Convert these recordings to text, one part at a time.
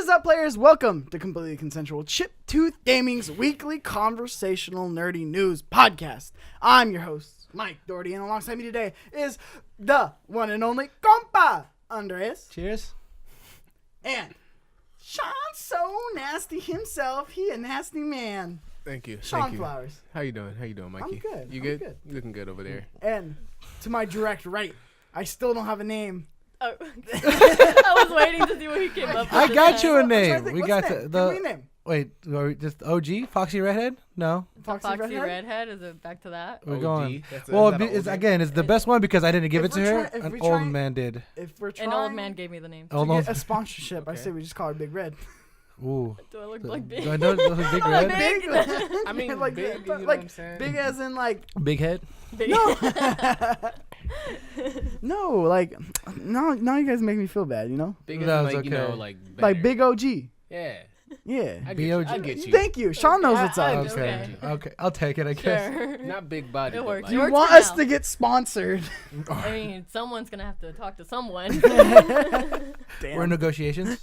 is up, players? Welcome to Completely Consensual Chiptooth Gaming's weekly conversational nerdy news podcast. I'm your host, Mike Doherty, and alongside me today is the one and only compa, Andres. Cheers. And Shawn So Nasty himself. He a nasty man. Thank you. Shawn Flowers. How you doing? Mikey? I'm good. You good? You looking good over there. And to my direct right, I still don't have a name. Oh. I was waiting to see what he came up with. I got you a name. What's We the got name? the Give me a name. wait. Are we just OG Foxy Redhead? No, Foxy Redhead? Is it back to that? we're OG? going. That's Well, is that it's an old again. It's the best one because I didn't give If it to we're her. try- if An we old try- man did. If we're trying An old man gave me the name. to Old get man. a sponsorship, I Okay. say we just call her Big Red. Ooh. Do I look like big? Do I know look big I'm red? big. I mean, like, big, you but know like what I'm saying? big as in like Big head. Big. no, like now you guys make me feel bad, you know? Big as That in, was like, you know, okay. like Like better. Big OG. Yeah. Yeah. I get B.O.G. you. I get you. Thank you. Sean knows what's I- up. Okay. Okay. I'll take it. I guess. Sure. Not big body. It but works. like- You Yours want for us now. to get sponsored? I mean, someone's gonna have to talk to someone. Damn. We're in negotiations.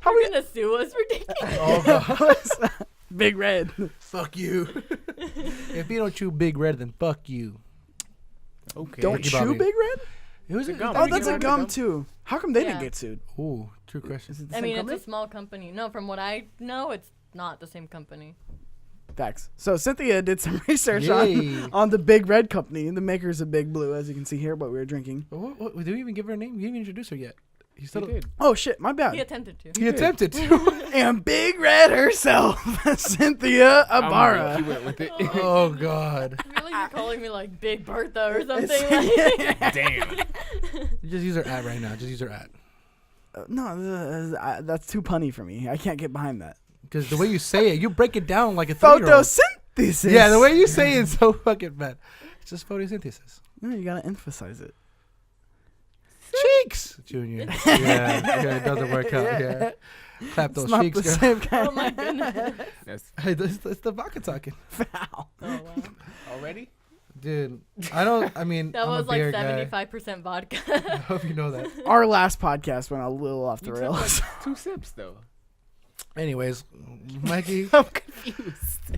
How You're we gonna sue us for taking. Oh god. Big Red. Fuck you. If you don't chew Big Red, then fuck you. Okay. Don't Ricky chew Bobby. Big Red? It was a gum. Oh, Ricky that's a Bobby gum gum. too. How come they didn't Yeah. get sued? Ooh, true question. Is it the I same mean, company? it's a small company. No, from what I know, it's not the same company. Facts. So Cynthia did some research Yay. on the Big Red company, the makers of Big Blue, as you can see here, what we were drinking. What, did we even give her a name? You didn't even introduce her yet. You He still did. Oh shit, my bad. He attempted to. He attempted to. And Big Red herself, Cynthia Ibarra. He went with it. Oh god. I feel like you're calling me like Big Bertha or something. Like. Damn. You just use her at right now. Just use her at. No, that's too punny for me. I can't get behind that. Because the way you say it, you break it down like a 3-year-old. Photosynthesis. Yeah, the way you say it's so fucking bad. It's just photosynthesis. No, you gotta emphasize it. Cheeks, Junior. Yeah, it doesn't work out. Yeah, clap those It's not cheeks, the girl. same kind. Oh my goodness. That's Hey, that's the vodka talking, Foul. Oh wow. already? dude. I mean, That I'm was a like beer guy. 75% vodka. I hope you know that. Our last podcast went a little off the You took rails. like 2 sips though. Anyways, Mikey, I'm confused.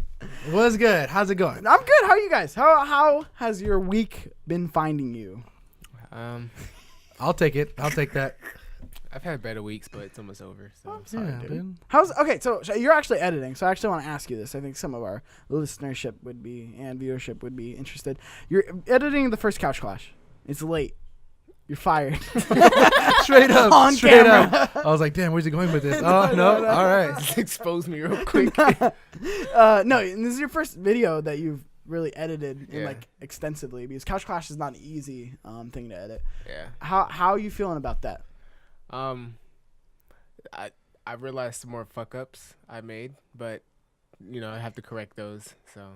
what's good? How's it going? I'm good. How are you guys? How has your week been finding you? I'll take it. I'll take that. I've had better weeks, but it's almost over. So I'm Yeah, sorry, dude. dude. How's okay? So you're actually editing. So I actually want to ask you this. I think some of our listenership would be and viewership would be interested. You're editing the first Couch Clash. It's late. You're fired. Straight up. On straight camera. up. I was like, damn, where's he going with this? Oh no. All right. Just expose me real quick. No, and this is your first video that you've really edited and Yeah. like extensively because Couch Clash is not an easy thing to edit. Yeah. How are you feeling about that? I realized some more fuck ups I made, but you know I have to correct those. So,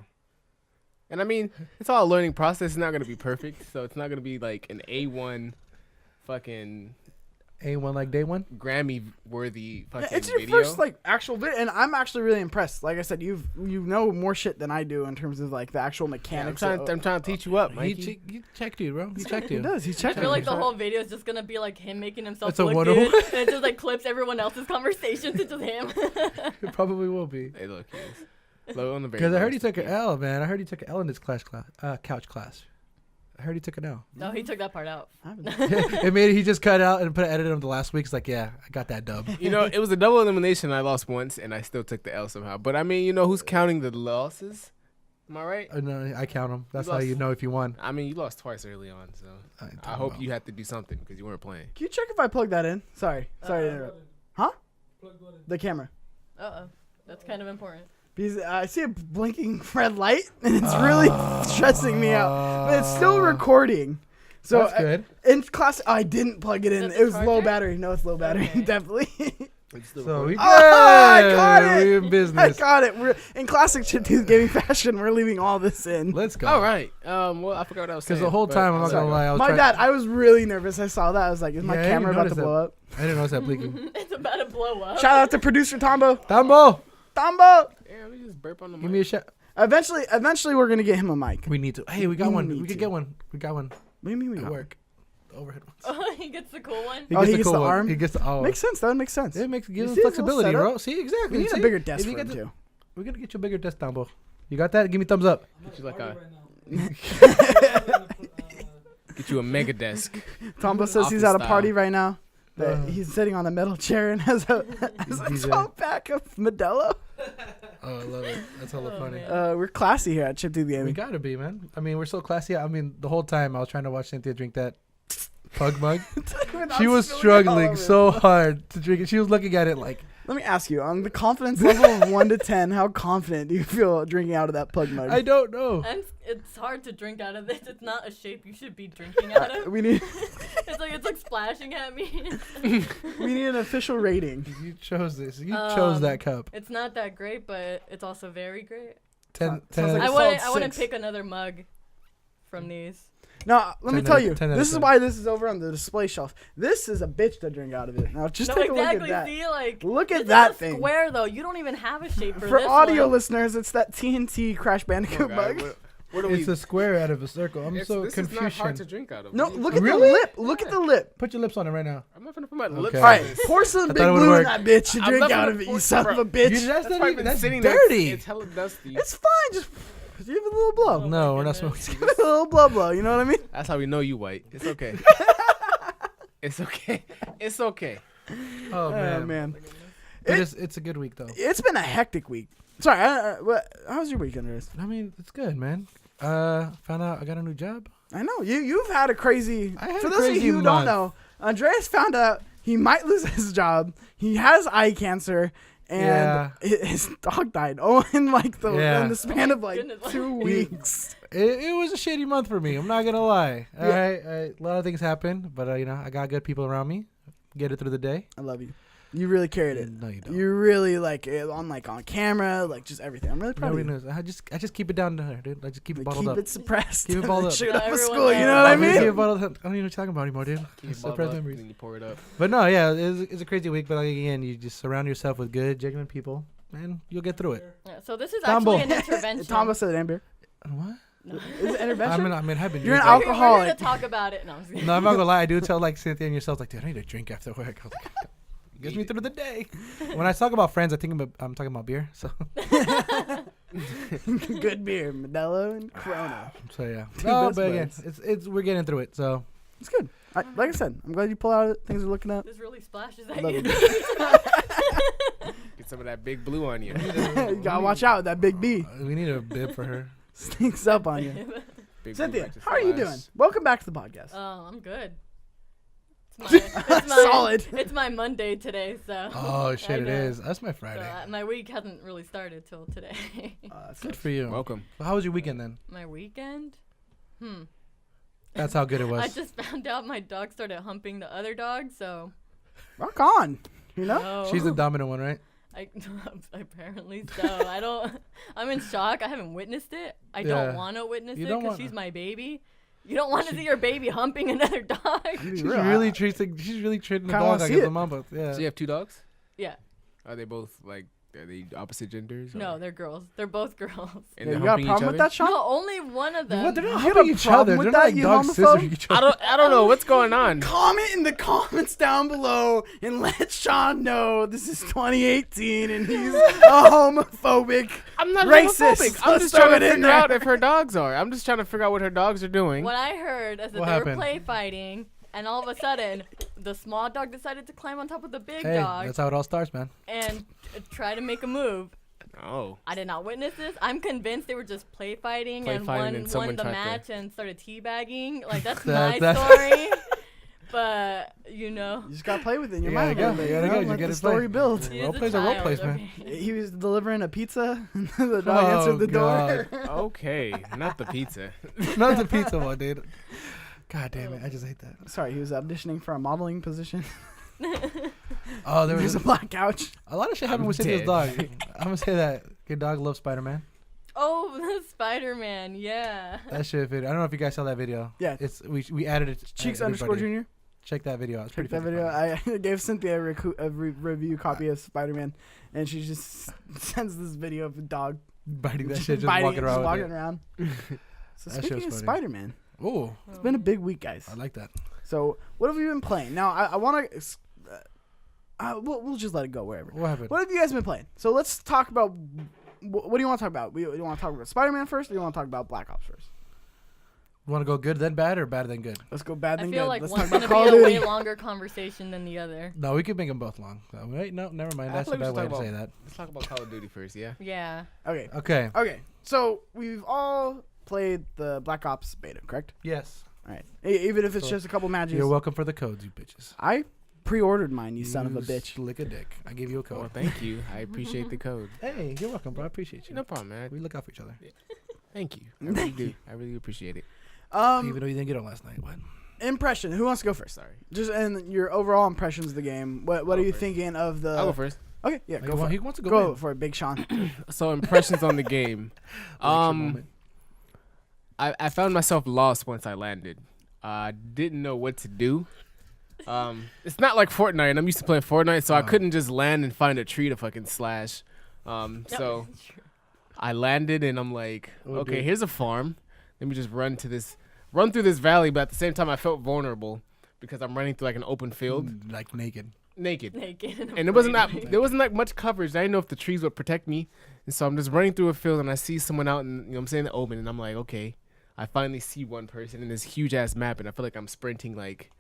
and I mean it's all a learning process. It's not gonna be perfect, so it's not gonna be like an A1 fucking A1 like day one. Grammy worthy fucking It's your video. first like actual video, and I'm actually really impressed. Like I said, you know more shit than I do in terms of like the actual Yeah, mechanics. I'm trying to teach you up, He, Mikey. he checked you, bro. He checked He you. does. He's I checking. feel like the me. whole video is just gonna be like him making himself It's a look one-on-one. good, and it just like clips everyone else's conversations to just him. It probably will be. Hey, look, he's low on the Because I heard he list. took an L, man. I heard he took an L in this couch class. I heard he took an L. No, he took that part out. It made he just cut out and put an edit on the last week. It's like, yeah, I got that dub. You know, it was a double elimination. I lost once, and I still took the L somehow. But I mean, you know, who's counting the losses? Am I right? No, I count them. That's You how lost- you know if you won. I mean, you lost twice early on, so I hope you had to do something because you weren't playing. Can you check if I plug that in? Sorry to interrupt. Huh? The camera. Uh oh, that's kind of important. Because I see a blinking red light, and it's really stressing me out. But it's still recording. So That's good. In class, I didn't plug it in. Is that It was the low charger? battery. No, it's low battery. Okay. Definitely. So we good. I got it. We in I business. got it. We're in classic Chiptooth Gaming fashion. We're leaving all this in. Let's go. All right. Well, I forgot what I was saying. Because the whole but time, I'm not sorry. gonna lie, I was My trying. bad. I was really nervous. I saw that. I was like, is my Yeah, I camera didn't about to notice blow up? I didn't notice that blinking. It's about to blow up. Shout out to producer Tambo. Tambo, Tambo. Yeah, we just burp on the give me a mic. shot. Eventually, we're gonna get him a mic. We need to. Hey, we got We one. need We could to. get one. We got one What do you mean we at got work. the overhead ones. Oh, he gets the cool one. Oh, he gets cool the one. arm? He gets the arm. Makes sense. That would make sense. It makes You gives him see his little flexibility, setup? bro. See, exactly. We need See? a bigger desk If for you him, get the- too. We're gonna get you a bigger desk, Tambo. You got that? Give me thumbs up. Get you like a get you a mega desk. Tombo says he's Office at a party style. right now. That he's sitting on a metal chair and has a DJ. 12-pack of Modelo. Oh, I love it. That's hella Oh, funny. man. We're classy here at Chip Through the We Gaming. gotta be, man. I mean, we're so classy. I mean, the whole time I was trying to watch Cynthia drink that pug mug. She was struggling so hard to drink it. She was looking at it like, Let me ask you, on the confidence level of 1 to 10, how confident do you feel drinking out of that plug mug? I don't know. And it's hard to drink out of this. It's not a shape you should be drinking out of. we need It's like splashing at me. we need an official rating. You chose this. You chose that cup. It's not that great, but it's also very great. 10, Sounds like I a wouldn't solid 6. pick another mug from these. No, let me 10 tell out of- you, 10 out of this is 10. why this is over on the display shelf. This is a bitch to drink out of it. Now just No, take a exactly. look at that. See, like Look at this that is a thing. square though. You don't even have a shape for, For this audio one. listeners, it's that TNT Crash Come Bandicoot on, mug. guys. What are we? It's a square out of a circle. I'm so This is not hard to confused. drink out of. No, What are you look at talking the Really? lip. Look at the lip. Put your lips on it right now. I'm not gonna put my lips. Okay. All right, on this. pour some I Big thought it would Blue in work. that bitch and I'm drink not out gonna of it, you pour- son of a bro. bitch. That's That's not why I've even, been that's sitting there. dirty. It's hella dusty. It's fine. Just give it a little blow. Oh No, my we're not goodness. smoking. Give it a little blow. You know what I mean? That's how we know you white. It's okay. It's okay. It's okay. Oh, man. Man. But it's a good week, though. It's been a hectic week. Sorry, how was your weekend, Riz? I mean, it's good, man. Found out I got a new job. I know you've had a crazy. I had For a those of you crazy who don't month. know, Andreas found out he might lose his job. He has eye cancer, and Yeah. his dog died. Oh, in like the Yeah. in the span of like Goodness. 2 weeks. It was a shitty month for me. I'm not gonna lie. Yeah. All right, a lot of things happened, but you know, I got good people around me. Get it through the day. I love you. You really carried it. No, you don't. You really on camera, like just everything. I'm really proud Nobody of you. knows. I just keep it down there, dude. I just keep it Like, bottled keep up. it suppressed. Keep it and bottled then up. Shit Not up at everyone school. You knows. know what I Keep it mean? bottled up. I don't even know what you're talking about anymore, dude. Keep it Suppressed bottled up, memories. then you pour it up. But no, yeah, it's a crazy week. But like, again, you just surround yourself with good, genuine people, and you'll get through it. Yeah, so this is Tambo. actually an intervention. Tombo said Amber. What? No. Is it intervention? I mean, I've been You're an drinking. We're here alcoholic. to talk about it. No, I'm just kidding. No, I'm not gonna lie. I do tell like Cynthia and yourself, like, dude, I need a drink after work. I was like, gets me through the day. When I talk about friends, I'm talking about beer. So Good beer, Modelo and Corona. yeah. Two No, best but again, buds. it's we're getting through it. So It's good. Like I said, I'm glad you pull out. Things are looking up. This really splashes at Love you. Get some of that big blue on you. You gotta watch out. That big B we need a bib for her. sneaks up on you. Big blue Cynthia, righteous how are you flash. doing? Welcome back to the podcast. Oh, I'm good. It's my, Solid. It's my Monday today, so. Oh shit, I it know. is. That's my So, Friday. my week hasn't really started till today. Good for you. Welcome. So how was your weekend then? My weekend? That's how good it I was. just found out my dog started humping the other dog, so. Rock on. You know? No. She's the dominant one, right? Apparently so. I'm in shock. I haven't witnessed it. I Yeah. don't want to witness You it don't because wanna. she's my baby. You don't want to see your baby humping another dog. She's real. really treating the Kinda dog wanna like see it's it. a mom, but yeah. So you have 2 dogs? Yeah. Are they both like? Are they opposite genders? No, or- they're girls. They're both girls. And Yeah, they're you got a humping each problem with other? that, Sean? No, only one of them. What? They're not You got humping a each problem other. with They're that, not like you dog homophobe? scissors each other. I don't know what's going on. Comment in the comments down below and let Sean know this is 2018 and he's a homophobic. I'm not Racist. homophobic. I'm Let's just throw trying it to in figure there. out if her dogs are. I'm just trying to figure out what her dogs are doing. What I heard is that What they happened? were play fighting, and all of a sudden, the small dog decided to climb on top of the big Hey, dog that's how it all starts, man. and try to make a move. Oh. I did not witness this. I'm convinced they were just play fighting Play and fighting one and won someone the tried to- match and started teabagging. Like, that's That- my that's- story. But, you know. You just gotta play with it in your You mind. gotta a go. little bit, You gotta know? go. You Let gotta the story play. build. He Role is a plays are role child, plays, man. okay. He was delivering a pizza. And the dog answered the door. Okay. Not the pizza. Not the pizza one, dude. God damn it, I just hate that. Sorry, he was auditioning for a modeling position. Oh, there There's was a black couch. a lot of shit happened I'm with Cynthia's dead. dog. I'm gonna say that your dog loves Spider-Man. Oh, the Spider-Man, yeah. That shit video. I don't know if you guys saw that video. Yeah. It's we added it. to Cheeks everybody. _ Junior. Check that video out. It's Check pretty that fucking video. I gave Cynthia a review copy of Spider-Man, and she just sends this video of a dog biting that shit, just biting walking it, around. walking with it. around. So That shit speaking was of funny. Spider-Man, Oh, it's been a big week, guys. I like that. So what have you been playing? Now I want to. We'll just let it go wherever. What happened? What have you guys been playing? So let's talk about. What do you want to talk about? You want to talk about Spider-Man first, or you want to talk about Black Ops first? You want to go good then bad or bad then good? Let's go bad I then feel good. like Let's one's talk about gonna Call be of a Duty. way longer conversation than the other. No, we could make them both long. Wait, no, never mind. I That's feel a like we bad should way talk to say that. Let's talk about Call of Duty first, yeah? Yeah. Okay. Okay. So we've all played the Black Ops beta, correct? Yes. All right. Even if it's So just a couple matches. You're welcome for the codes, you bitches. I pre-ordered mine, you son of a You bitch. Lick a dick. I gave you a Well, code. thank you. I appreciate the code. Hey, you're welcome, bro. I appreciate you. No problem, man. We look out for each other. Thank you. I really do. I really appreciate it. Even though you didn't get on last night. What? Impression. Who wants to go first? Sorry. Just and your overall impressions of the game. What are you first. thinking of the? I'll go first. Okay, yeah, Like, go for he it. wants to go, Go in. for it, Big Sean. So impressions on the game. Lecture moment. I found myself lost once I landed. I didn't know what to do. It's not like Fortnite, and I'm used to playing Fortnite, so I couldn't just land and find a tree to fucking slash. So I landed, and I'm like, Oh, okay, dude. here's a farm. Let me just run through this valley, but at the same time, I felt vulnerable because I'm running through like an open field, Like naked. naked. Naked. And there wasn't like much coverage. I didn't know if the trees would protect me. And so I'm just running through a field and I see someone out in, you know what I'm saying, the open, and I'm like, okay. I finally see one person in this huge ass map, and I feel like I'm sprinting, like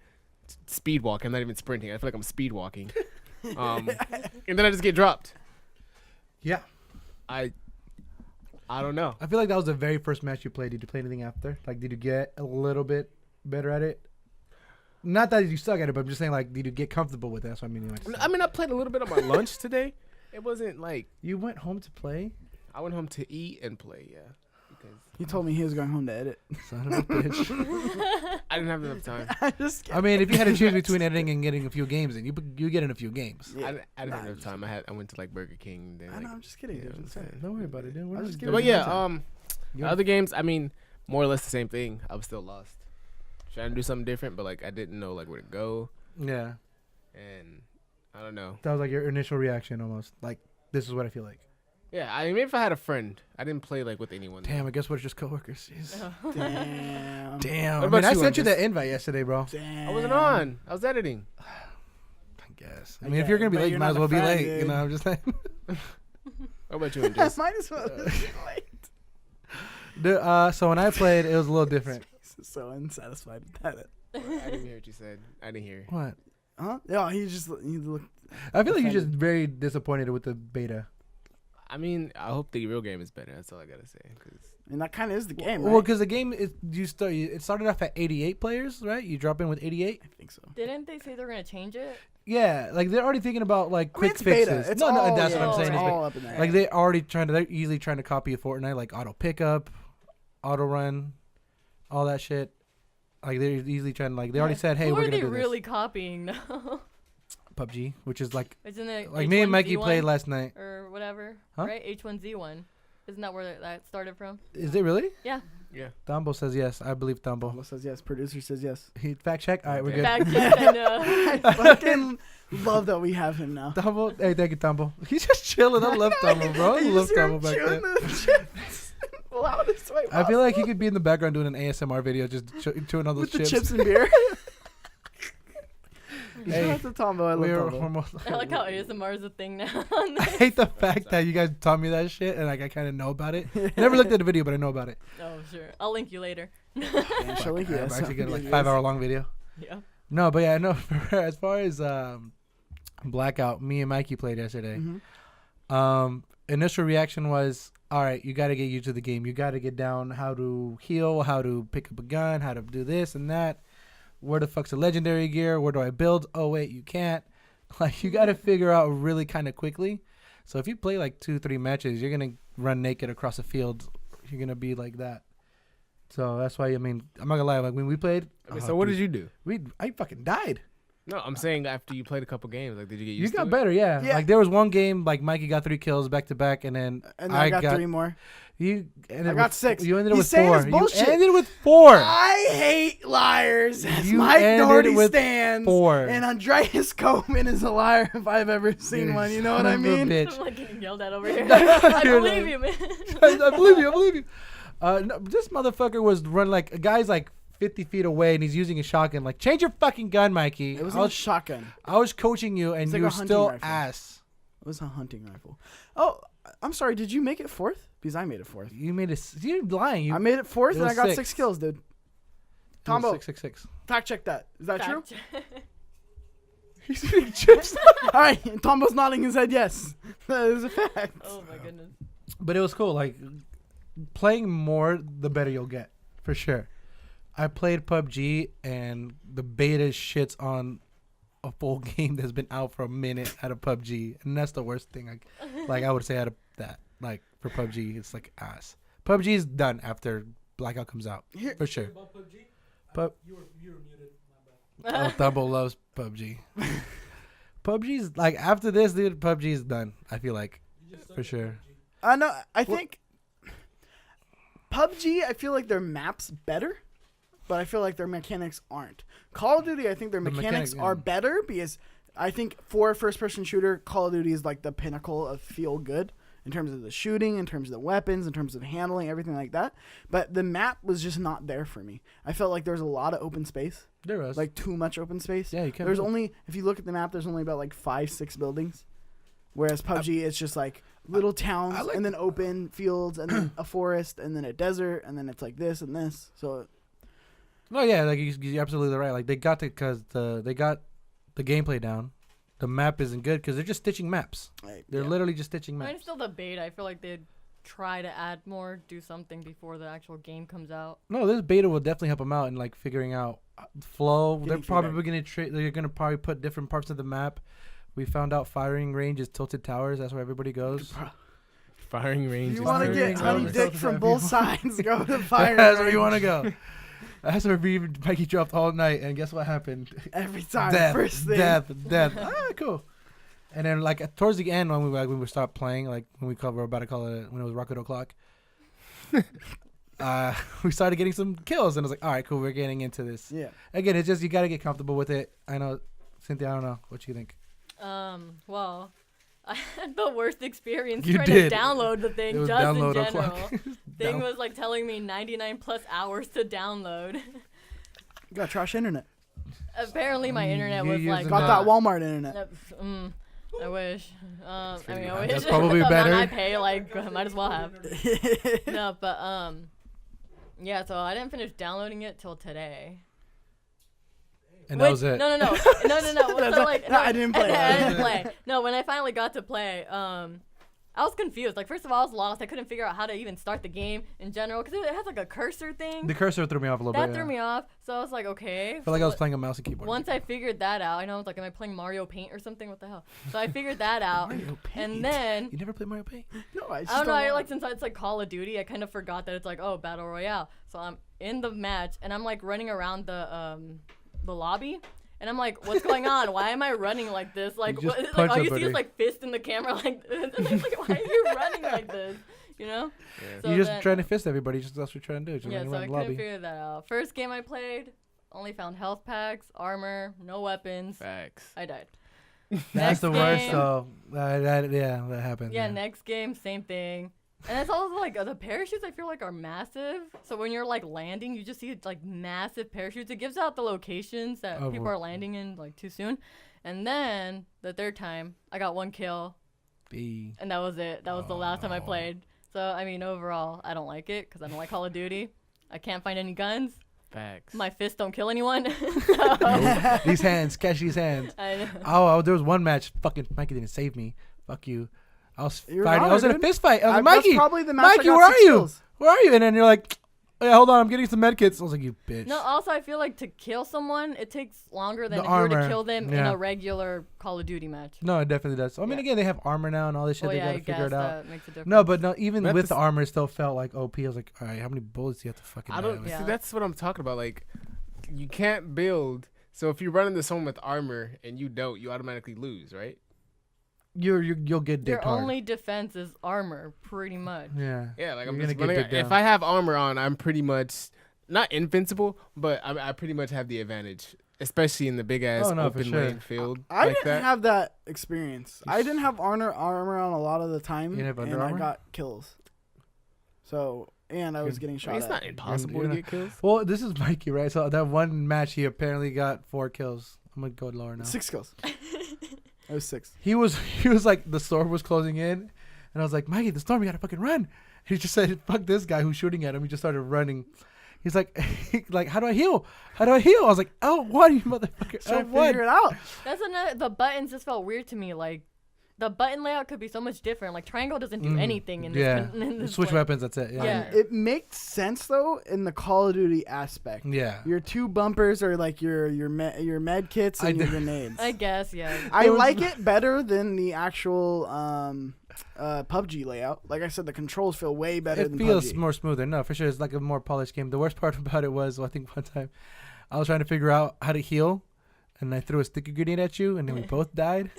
speed walking. I'm not even sprinting. I feel like I'm speed walking. And then I just get dropped. Yeah. I don't know. I feel like that was the very first match you played. Did you play anything after? Like, did you get a little bit better at it? Not that you suck at it, but I'm just saying, like, did you get comfortable with it? That's what I mean. I mean, I played a little bit on my lunch today. It wasn't like You went home to play? I went home to eat and play. Yeah, because He told me he was going home to edit. Son of a bitch. I didn't have enough time. I just kidding. I mean, if you had to choose between editing and getting a few games in, you get in a few games. Yeah. I didn't have Nah, enough time. I went to like Burger King. Then, I like, know, I'm just kidding. you know dude. what I'm It's saying? fine. Don't worry about it, dude. We're I was not just doing But it. yeah, You- other games, I mean, more or less the same thing. I was still lost, trying to do something different, but like I didn't know like where to go, Yeah. and I don't know. That was like your initial reaction almost. Like, this is what I feel like. Yeah, I mean, maybe if I had a friend, I didn't play like with anyone. Damn, I guess we're just coworkers. Jeez. Damn. Damn. What I about mean, I you, sent you Andres? that invite yesterday, bro. Damn. I wasn't on. I was editing. I guess. I I mean, if get you're it, gonna be but late, you're you might not as the well be friend, late. You dude. know, I'm just saying. What about you, Andres? Might as well just be late. So when I played, it was a little different. He's so unsatisfied with that. I didn't hear what you said. I didn't hear. What? Huh? Yeah, he looked. I feel like you're just Offended. very disappointed with the beta. I mean, I hope the real game is better. That's all I gotta say. 'Cause And that kind of is the game, Well, right? because the game is it started off at 88 players, right? You drop in with 88. I think so. Didn't they say they're gonna change it? Yeah, like they're already thinking about like I mean, quick it's fixes. beta. It's no, all, that's yeah, what I'm saying. It's is all up in there. like they're easily trying to copy a Fortnite, like auto pickup, auto run, all that shit. Like they're easily trying to they already said, hey, Who we're are gonna they do really copying though? this. PUBG, which is like Isn't it me and Mikey H1Z1 played last night. or whatever? Huh? Right, H1Z1. Isn't that where that started from? Is it really? Yeah. yeah. Tambo says yes. I believe Tambo. Tambo says yes. Producer says yes. He fact check. All right, we're good. Back then, I fucking love that we have him now. Tambo, hey, thank you, Tambo. He's just chilling. I love Tambo, bro. I You love just hear Tambo him back chewing there. the chips. Loudest way I feel like he could be in the background doing an ASMR video, just chewing all those with the chips. chips and beer. Hey, Shout out to Tombo. I love Tombo. I like how ASMR is a thing now. I hate the fact that you guys taught me that shit and like I kind of know about it. Never looked at the video, but I know about it. Oh sure, I'll link you later. Yeah, she'll link you I'm guys. actually getting like Yeah, 5 hour long video. Yeah. No, but yeah, no. As far as Blackout, me and Mikey played yesterday. Mhm. Initial reaction was, all right, you got to get used to the game. You got to get down how to heal, how to pick up a gun, how to do this and that. Where the fuck's the legendary gear? Where do I build? Oh, wait, you can't. Like, you got to figure out really kind of quickly. So if you play like 2-3 matches, you're going to run naked across the field. You're going to be like that. So that's why, I mean, I'm not going to lie. Like, when we played. I mean, so what did you do? I fucking died. No, I'm saying after you played a couple games, like, did you get You used to got it? better, yeah. Yeah. Like, there was one game, like, Mikey got 3 kills back to back, and then And then I got 3 more. You ended I got with, 6. You ended He's with saying 4. it's bullshit. You ended with 4. I hate liars. As You Mike ended Doherty with stands. 4. And Andreas Cobian is a liar if I've ever seen one. You know what I Son of a mean? bitch. I'm like getting yelled at over here. I believe you, man. I believe you. I believe you. No, this motherfucker was running like a guy's like 50 feet away and he's using a shotgun. Like, change your fucking gun, Mikey. It was I a was shotgun. I was coaching you, and It's like you a were hunting still rifle. ass. It was a hunting rifle. Oh, I'm sorry. Did you make it fourth? Because I made it fourth. You made it. You're lying. I made it fourth, it and I was got 6. 6 kills, dude. Tambo, 666. fact check that. Is that true? He's eating chips. All right. Tombo's nodding his head yes. That is a fact. Oh my goodness. But it was cool. Like, playing more, the better you'll get, for sure. I played PUBG, and the beta shits on a full game that's been out for a minute out of PUBG, and that's the worst thing. I would say out of that. Like, for PUBG, it's like ass. PUBG is done after Blackout comes out, Here- for sure. You were muted. Tambo loves PUBG. PUBG's like, after this, dude, PUBG's done. I feel like, for sure. I know. I think PUBG. I feel like their maps better, but I feel like their mechanics aren't. Call of Duty. I think their The mechanics mechanic, are yeah. better because I think for a first-person shooter, Call of Duty is like the pinnacle of feel good in terms of the shooting, in terms of the weapons, in terms of handling, everything like that. But the map was just not there for me. I felt like there was a lot of open space, There was. like too much open space. yeah, you can. There's only, if you look at the map, there's only about like 5-6 buildings. Whereas PUBG, it's just like little towns I like- and then open fields and then a forest and then a desert and then it's like this and this. So No, yeah, like you're absolutely right. Like, they got they got the gameplay down. The map isn't good because they're just stitching maps. like, They're yeah. literally just stitching I mean, maps. it's still the beta. I feel like they'd try to add more, do something before the actual game comes out. No, this beta will definitely help them out in like figuring out flow. Getting They're probably feedback. they're gonna probably put different parts of the map. We found out firing range is tilted towers. That's where everybody goes. Firing range. If you is want to Firing get range honey is dick over from there. both sides, go to fire. That's where you range. want to go. That's where Mikey dropped all night, and guess what happened? Every time. Death, First thing. death. Cool. And then like towards the end when we stopped playing, like when we're about to call it when it was Rocket O'Clock, we started getting some kills, and I was like, all right, cool, we're getting into this. Yeah. Again, it's just you got to get comfortable with it. I know, Cynthia, I don't know what you think. Well, I had the worst experience You trying did. to download the It thing was just in download general. o'clock. Thing was like telling me 99 plus hours to download. You got trash internet. Apparently my internet You was like using Got that Walmart internet. I wish. I pretty mean, I high. wish. That's probably The amount better. I pay, like, might as well have. No, but yeah. So I didn't finish downloading it till today. And that was it. No. So, like, no, I didn't play. I didn't play. No, when I finally got to play, I was confused. Like, first of all, I was lost. I couldn't figure out how to even start the game in general because it has like a cursor thing. The cursor threw me off a little That bit. threw me off. So I was like, okay. I felt like I was playing a mouse and keyboard. Once I figured that out, I know I was like, am I playing Mario Paint or something? What the hell? So I figured that out, Mario Paint? and then You never played Mario Paint? No, I just I don't know. know. Like since it's like Call of Duty, I kind of forgot that it's like battle royale. So I'm in the match and I'm like running around the lobby. And I'm like, what's going on? Why am I running like this? Like, You just what, like punch all you see somebody. is like fist in the camera. Like, like, why are you running like this? You know? Yeah. So You're just then- trying to fist everybody. Just that's what you're trying to do. Just Yeah, running so I around the couldn't lobby. figure that out. First game I played, only found health packs, armor, no weapons. Facts. I died. That's Next the worst, game- though. That happened. Yeah, next game, same thing. And it's also like the parachutes I feel like are massive. So when you're like landing, you just see like massive parachutes. It gives out the locations that Oh, people are landing in like too soon. And then the third time, I got 1 kill, and that was it. That was the last time I played. So I mean, overall, I don't like it because I don't like Call of Duty. I can't find any guns. Facts. My fists don't kill anyone. These hands, catch these hands. I know. Oh, there was one match. Fucking Mikey didn't save me. Fuck you. I was You're fighting. I wrong, was in a dude. fist fight. I was like, That's Mikey, probably the match I Mikey, got where are 6 you? kills. Where are you? And then you're like, oh, yeah, hold on, I'm getting some medkits. I was like, you bitch. No, also I feel like to kill someone, it takes longer than The if you were to armor, kill them in yeah. a regular Call of Duty match. No, it definitely does. I mean, Yeah. again, they have armor now and all this shit. Well, They yeah, gotta I figure guess it out. that makes a difference. No, but no, even But with the the armor, it still felt like OP. I was like, all right, how many bullets do you have to fucking I die don't. with? Yeah. See, that's what I'm talking about. Like, you can't build. So if you run into someone with armor and you don't, you automatically lose, right? You'll get dicked Your hard. only defense is armor, pretty much. Yeah. Yeah, like I'm You're just gonna get running. dicked If down. I have armor on, I'm pretty much not invincible, but I pretty much have the advantage, especially in the big ass Oh, no, for open sure. lane field I like didn't that. have that experience. I didn't have armor on a lot of the time, You didn't have and Under I Armour? got kills. So and I was getting shot It's at. not impossible to get kills. Well, this is Mikey, right? So that one match, he apparently got 4 kills. I'm gonna go lower now. 6 kills. It was 6. He was like, the storm was closing in, and I was like, Mikey, the storm, you gotta fucking run. He just said, fuck this guy who's shooting at him. He just started running. He's like, how do I heal? How do I heal? I was like, L1, you motherfucker. So L1. figure it out. That's another. The buttons just felt weird to me. Like, the button layout could be so much different. Like, triangle doesn't do anything in this. Yeah, in this switch like- weapons, that's it. Yeah. Yeah. It makes sense though in the Call of Duty aspect. Yeah. Your 2 bumpers are like your med kits and your grenades. I guess, yeah. I like it better than the actual PUBG layout. Like I said, the controls feel way better It than feels PUBG. more smoother. No, for sure, it's like a more polished game. The worst part about it was, I think one time, I was trying to figure out how to heal, and I threw a sticky grenade at you, and then we both died.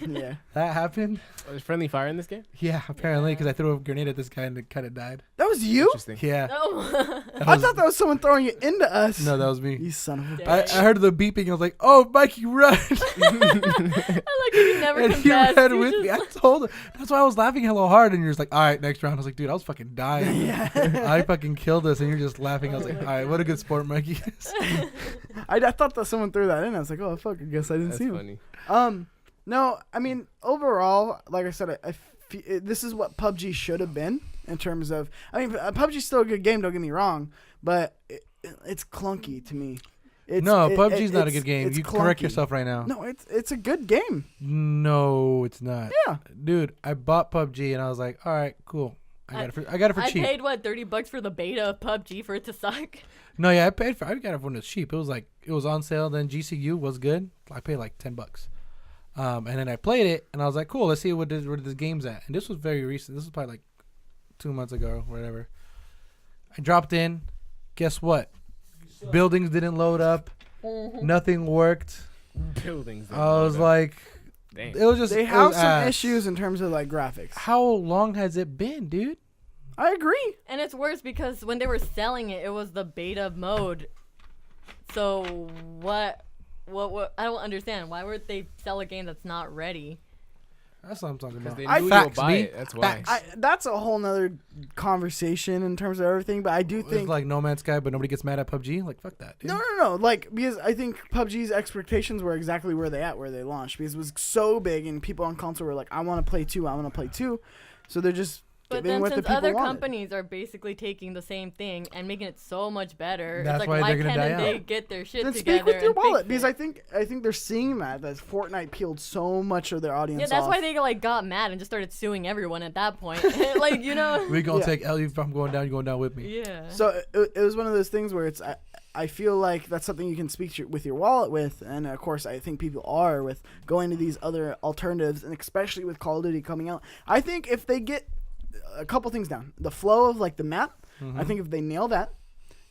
Yeah. That happened. There's friendly fire in this game. Yeah, apparently, because I threw a grenade at this guy, and it kind of died. That was you? Interesting. Yeah. Oh. I thought that was someone throwing it into us. No, that was me. You son of a Dang. I heard the beeping. And I was like, "Oh, Mikey, run!" I like you never and he confessed. ran You with just- me. I told him. That's why I was laughing hella hard. And you're just like, "All right, next round." I was like, "Dude, I was fucking dying. Yeah. I fucking killed us." And you're just laughing. I was like, "All right, what a good sport, Mikey." I thought that someone threw that in. I was like, oh fuck, I guess I didn't That's see him. funny. No, I mean overall, like I said, this is what PUBG should have been in terms of. I mean, PUBG's still a good game. Don't get me wrong, but it's clunky to me. PUBG's not a good game. it's You correct clunky. yourself right now. No, it's a good game. No, it's not. Yeah. Dude, I bought PUBG and I was like, all right, cool. I got it for I cheap. paid what, $30 for the beta of PUBG for it to suck. No, yeah, I got it when it was cheap. It was on sale. Then GCU was good. I paid like $10. And then I played it and I was like, cool. Let's see where this game's at. And this was very recent. This was probably like 2 months ago or whatever. I dropped in. Guess what? Buildings didn't load up. Nothing worked. Buildings. I was like, Dang. it was just. They it have was some ass. issues in terms of like graphics. How long has it been, dude? I agree. And it's worse because when they were selling it, it was the beta mode. So what I don't understand. Why would they sell a game that's not ready? That's what I'm talking about. They I- knew you'll Facts, buy B. it. That's why. Facts. That's a whole nother conversation in terms of everything. But I do It's think like No Man's Sky, but nobody gets mad at PUBG. Like, fuck that, dude. No. Like, because I think PUBG's expectations were exactly where they launched. Because it was so big, and people on console were like, I want to play 2. So they're just But giving then what the since people other wanted. companies are basically taking the same thing and making it so much better, That's it's why like why they're gonna can't die they out. get their shit Then together speak with your and wallet. fix Because it? I think they're seeing that Fortnite peeled so much of their audience Yeah, that's off. why they like got mad and just started suing everyone at that point. Like, you know. We gonna Yeah. take L. If I'm going down, you're going down with me. Yeah. So it was one of those things where it's I feel like that's something you can speak with your wallet with, and of course I think people are with going to these other alternatives, and especially with Call of Duty coming out. I think if they get a couple things down, the flow of like the map, I think if they nail that,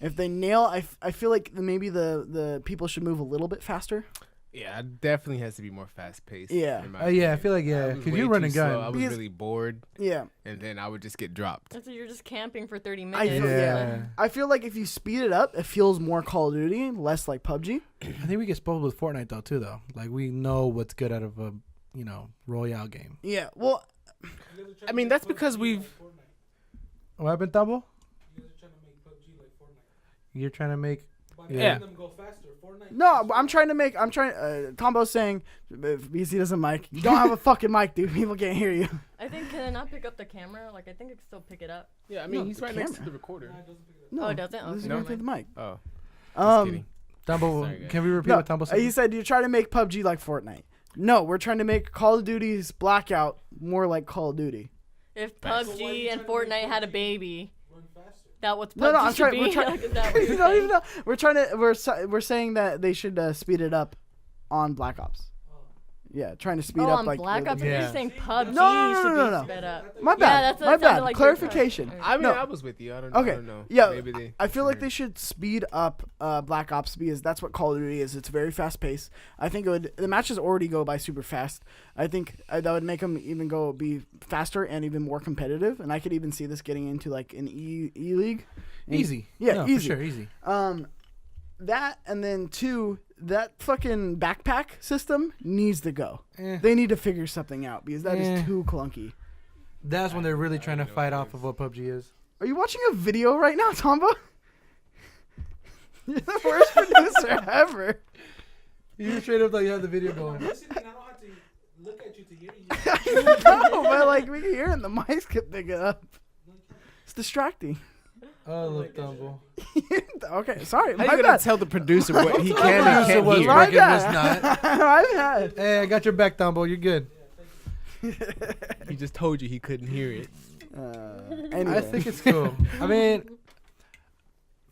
I feel like maybe the people should move a little bit faster. Yeah, it definitely has to be more fast paced. Yeah. Yeah, I feel like, yeah, because you run and gun. I was Because- really bored, Yeah. and then I would just get dropped. That's you're just camping for 30 I minutes. feel, Yeah. I feel like if you speed it up, it feels more Call of Duty, less like PUBG. I think we get spoiled with Fortnite though too, though. Like we know what's good out of a Royale game. Yeah. Well, I mean, that's because we've. What happened, Tambo? You guys are trying to make PUBG like Fortnite. You're trying to make. By Yeah. making them go faster. Fortnite. no, I'm trying. Tombo's saying because he doesn't mic. You don't have a fucking mic, dude. People can't hear you. I think can it not pick up the camera? Like I think it can still pick it up. Yeah, I mean, No, he's the right next to camera. the recorder. Nah, it doesn't pick it up. No, Oh, it doesn't? This is Okay, going through never the mic. Oh, just kidding. Tambo, Sorry, guys. can we repeat No, what Tambo said? he said you're trying to make PUBG like Fortnite. No, we're trying to make Call of Duty's Blackout more like Call of Duty. If Facts. So why are PUBG you and trying to make Fortnite had a PUBG baby, Run faster. that was PUBG No, I'm should trying. be. We're trying. Like, is that what you're saying? No. We're saying that they should speed it up on Black Ops. Yeah, trying to speed Oh, up on like Black Ops, Yeah. you're saying PUBG No. should be sped up. My Yeah, bad. that's what My it sounded bad. like you were Clarification. trying- I mean, No. I was with you. I don't Okay. know. Yeah, Maybe they. I feel like they should speed up Black Ops because that's what Call of Duty is. It's very fast paced. I think the matches already go by super fast. I think that would make them even be faster and even more competitive. And I could even see this getting into like an E League. Easy. Yeah, No, easy. For sure, easy. That and then 2, that fucking backpack system needs to go. Eh. They need to figure something out because that is Eh. too clunky. That's when they're really trying to know fight what it off of what PUBG is. Are you watching a video right now, Tambo? You're the worst producer ever. You straight up like you have the video going. Listening, I don't have to look at you to hear you. No, but like we can hear it and the mics can pick it up. It's distracting. Oh, look, Tambo. Okay, sorry. How My you gonna bad. tell the producer what he can and can't was hear? My working, was bad. not. My bad. Hey, I got your back, Tambo. You're good. He just told you he couldn't hear it. Anyway. I think it's cool. I mean,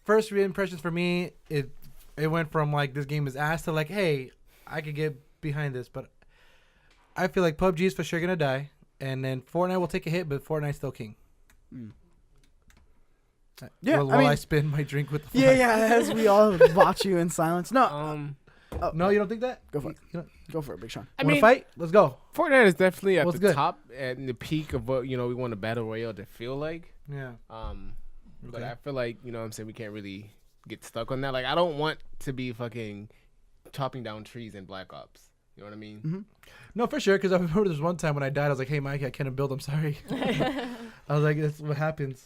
first impressions for me, it went from like this game is ass to like, hey, I could get behind this, but I feel like PUBG is for sure gonna die, and then Fortnite will take a hit, but Fortnite's still king. Yeah, While I mean, I spin my drink with the yeah, as we all watch you in silence. No, No, you don't think that? Go for it. You don't go for it, Big Sean. wanna fight? Let's go. Fortnite is definitely at What's the good? top and the peak of what we want a battle royale to feel like. Yeah. But Okay. I feel like what I'm saying, we can't really get stuck on that. Like, I don't want to be fucking chopping down trees in Black Ops. You know what I mean? Mm-hmm. No, for sure. Because I remember this one time when I died, I was like, "Hey, Mike, I can't build. I'm sorry." I was like, "That's what happens."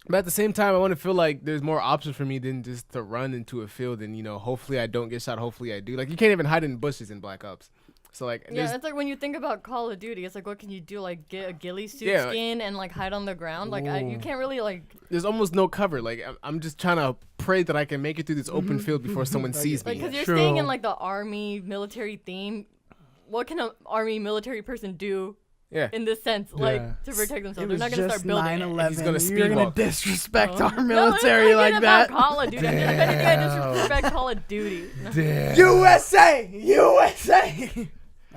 But at the same time, I want to feel like there's more options for me than just to run into a field and hopefully I don't get shot. Hopefully I do. Like, you can't even hide in bushes in Black Ops. So like, Yeah, it's like when you think about Call of Duty, it's like, what can you do? Like, get a ghillie suit Yeah, like- skin and like hide on the ground. Like, you Ooh. can't really like. there's almost no cover. Like, I'm just trying to pray that I can make it through this open field before someone sees Like, me. because you're True. staying in like the army military theme. What can an army military person do Yeah. in this sense, like Yeah. to protect It themselves? They're was not gonna just start building. 9/11. He's gonna speed You're gonna walk. disrespect Oh. our No, military it's not like even that. about Call of Duty. If anything, I disrespect Call of Duty. Damn. USA, USA.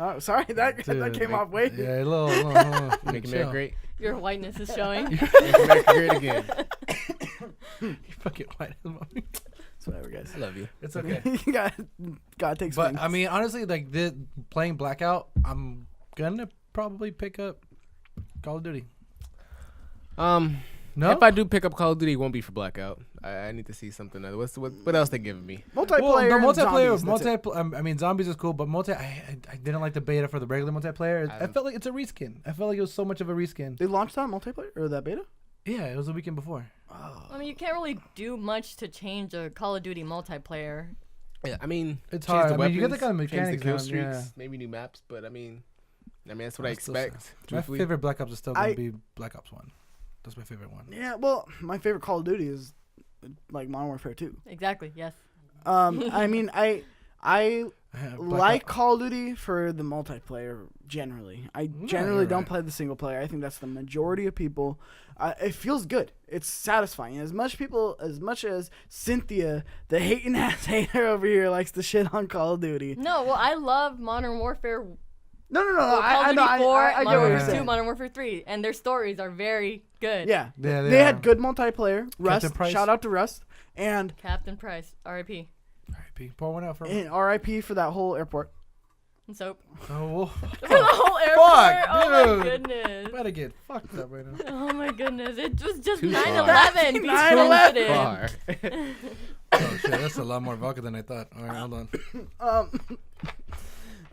Oh, sorry, that Dude, came off way. Yeah, a little Make America chill. great. Your whiteness is showing. Make America great again. You fucking white. It's whatever, guys. I love you. It's okay. you gotta take. But swings. I mean, honestly, like playing Blackout, I'm gonna probably pick up Call of Duty. No, If I do pick up Call of Duty, it won't be for Blackout. I need to see something other. What else they giving me? multiplayer. well, the and multiplayer, zombies, that's it. I mean, zombies is cool, but I didn't like the beta for the regular multiplayer. I I'm- felt like it's a reskin. I felt like it was so much of a reskin. They launched that multiplayer or that beta. Yeah, it was the weekend before. I mean, you can't really do much to change a Call of Duty multiplayer. Yeah, I mean, It's change hard. the I mean, you get the weapons, kind of change the mechanics kill down, streaks, yeah. maybe new maps, but I mean that's what I That's still expect. My truthfully. favorite Black Ops is still gonna I- be Black Ops 1. That's my favorite one. Yeah, well, my favorite Call of Duty is like Modern Warfare 2. Exactly. Yes. I mean, I Black like Ops- Call of Duty for the multiplayer generally. I generally you're don't right. play the single player. I think that's the majority of people. It feels good. It's satisfying. As much as Cynthia, the hating ass hater over here, likes to shit on Call of Duty. No. Well, I love Modern Warfare. No. Well, Call I of know. Duty 4, I get Modern what you're Warfare 2, saying. Modern Warfare 3, and their stories are very good. Yeah, Yeah, they they had are. good multiplayer. Rust, Price. shout out to Rust, and Captain Price, R.I.P. R.I.P. Pour one out for and R.I.P. for that whole airport. And soap. Oh, The whole airport. Fuck, Oh my dude. goodness. I'm about to get fucked up right now. Oh my goodness. It was just Too far. 9/11. Be 9/11. sensitive. Far. Oh shit, that's a lot more vodka than I thought. All right, hold on.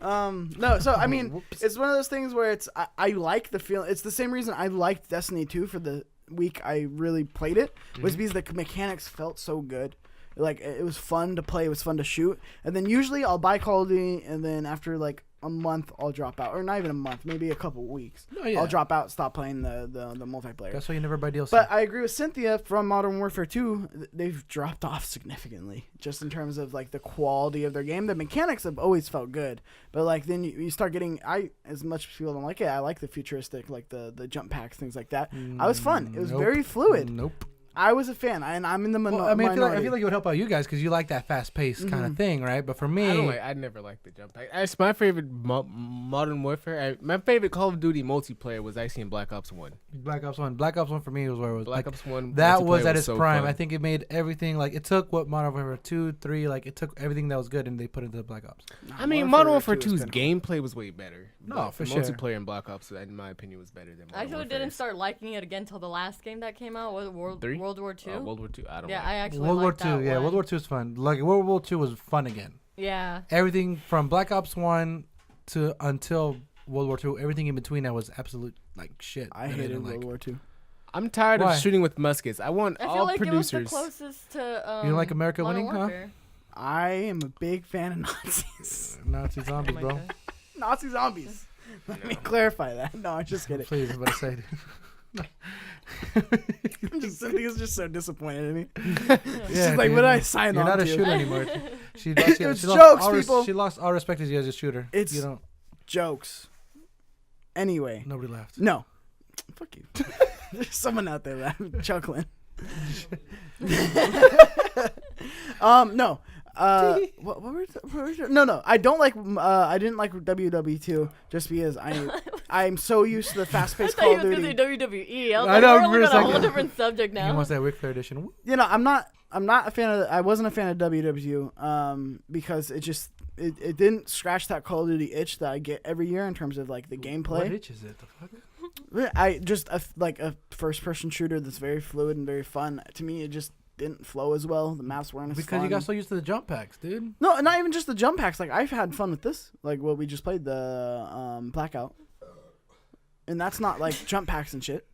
No, so I mean, Whoops. it's one of those things where I like the feel. It's the same reason I liked Destiny 2 for the week I really played it, was because the mechanics felt so good. Like, it was fun to play, it was fun to shoot. And then usually I'll buy Call of Duty, and then after like a month I'll drop out, or not even a month, maybe a couple weeks. Oh, yeah. I'll drop out, stop playing the multiplayer. That's why you never buy DLC. But I agree with Cynthia from Modern Warfare 2. They've dropped off significantly, just in terms of like the quality of their game. The mechanics have always felt good, but like then you start getting. As much as people don't like it, I like the futuristic, like the jump packs, things like that. I was fun. It was Nope. very fluid. Nope. I was a fan, and I'm in the Well, I mean, I minority. feel like it would help out you guys because you like that fast paced kind of thing, right? But for me, I never liked the jump pack. It's my favorite Modern Warfare. My favorite Call of Duty multiplayer was actually in Black Ops 1. Black Ops 1. Black Ops 1 for me was where it was Black like, Ops 1. that was multiplayer at its so prime. fun. I think it made everything like it took what Modern Warfare 2, 3, like it took everything that was good and they put it into Black Ops. I mean, Modern Warfare 2 is 2's good. gameplay was way better. No, But for the sure. multiplayer in Black Ops, in my opinion, was better than Modern I actually Warfare. didn't start liking it again until the last game that came out. Was it World 3? War II? World War 2. I don't Yeah, know. I actually World War liked that 2, yeah, one. World War 2 is fun. Like World War 2 was fun again. Yeah. Everything from Black Ops 1 to until World War 2, everything in between that was absolute like shit. I that hated didn't World like. War 2. I'm tired Why? of shooting with muskets. I want I feel all like producers. it was the closest to. You don't like America Modern winning, huh? Warfare. I am a big fan of Nazis. Nazi Oh zombies, my bro. God. Nazi zombies. Let me clarify that. No, I'm just kidding. Please, I'm about to say. Cynthia's just so disappointed in me. Yeah, She's like, dude, what did I sign You're on not to? a shooter anymore. She It's lost jokes, all people. She lost all respect as you as a shooter. It's- you don't. Jokes. Anyway. Nobody laughed. No. Fuck you. There's someone out there laughing, chuckling. No. What were we No. I don't like. I didn't like WW2 just because I'm so used to the I fast-paced thought Call you of was gonna Duty. say WWE. I was I like, know, we're for a looking at a second. whole different subject He now. wants that Ric Flair edition. You know, I'm not a fan of. I wasn't a fan of WW2 because it didn't scratch that Call of Duty itch that I get every year in terms of like the What gameplay. itch is it? The fuck? I just like a first-person shooter that's very fluid and very fun. To me, it just didn't flow as well. The maps weren't as Because fun. you got so used to the jump packs, dude. No, not even just the jump packs. Like I've had fun with this, like what we just played, the Blackout, and that's not like jump packs and shit.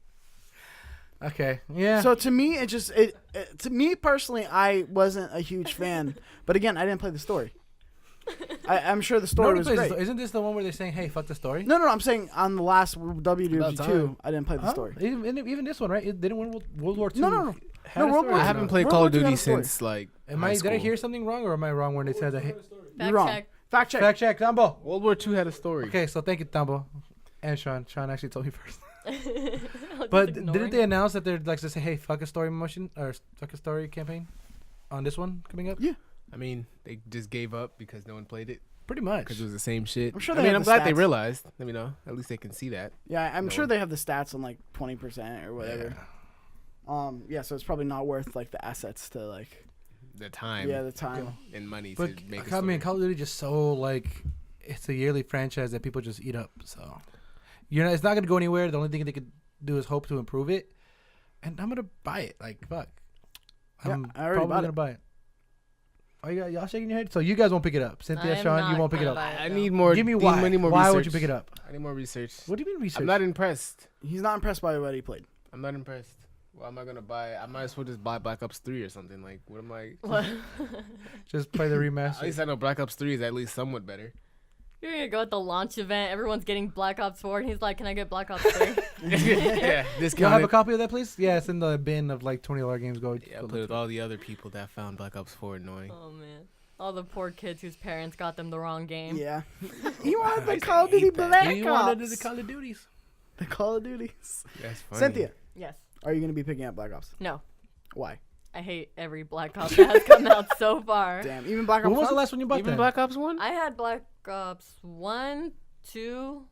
Okay. Yeah. So to me, to me personally, I wasn't a huge fan. But again, I didn't play the story. I'm sure the story Nobody was plays great. the Isn't this the one where they're saying, "Hey, fuck the story"? No, I'm saying on the last About WW2, time. I didn't play the Huh? story. Even this one, right? It didn't win World War II. No. Had No, a World story War I or haven't no? played World Call War of II had Duty a story. since like Did I high hear school. something wrong, or am I wrong when they said that? Fact You're wrong. check. Fact check. Fact check, Tambo. World War II had a story. Okay, so thank you, Tambo, and Sean. Sean actually told me first. I was But just didn't ignoring they it. announce that they're like to say, "Hey, fuck a story motion or fuck a story campaign" on this one coming up? Yeah. I mean, they just gave up because no one played it Pretty much. because it was the same shit. I'm sure I they mean, have I'm the glad they stats. realized. Let me know. At least they can see that. Yeah, I'm No sure one. they have the stats on like 20% or whatever. Yeah, so it's probably not worth like the assets to like. The time. Yeah, the time. And money But to make a I story. mean, Call of Duty just so like it's a yearly franchise that people just eat up. So it's not gonna go anywhere. The only thing they could do is hope to improve it, and I'm gonna buy it. Like fuck, Yeah, I'm I already probably bought gonna it. buy it. Oh, y'all shaking your head? So you guys won't pick it up. Cynthia, I'm Sean, you not won't pick it gonna up. buy it. I need more. Give me need why. more Why research. would you pick it up? I need more research. What do you mean research? I'm not impressed. He's not impressed by what he played. I'm not impressed. Well, am I gonna buy? I might as well just buy Black Ops 3 or something. Like, what am I? What? Just play the At remaster. least I know Black Ops 3 is at least somewhat better. You're gonna go at the launch event. Everyone's getting Black Ops 4, and he's like, "Can I get Black Ops 3?" Yeah, Y'all discounted. have a copy of that, please? Yeah, it's in the bin of like $20 games. Go. Yeah, I played with all the other people that found Black Ops 4 annoying. Oh man, all the poor kids whose parents got them the wrong game. Yeah. He wanted I the used to Call of Duty hate that. Black You wanted Ops. the Call of Duties. The Call of Duties. That's funny. Cynthia, Yes. are you gonna be picking up Black Ops? No. Why? I hate every Black Ops that has come out so far. Damn. Even Black Ops. When was the 1? last one you bought? Even then? Black Ops 1? I had Black Ops 1, 2.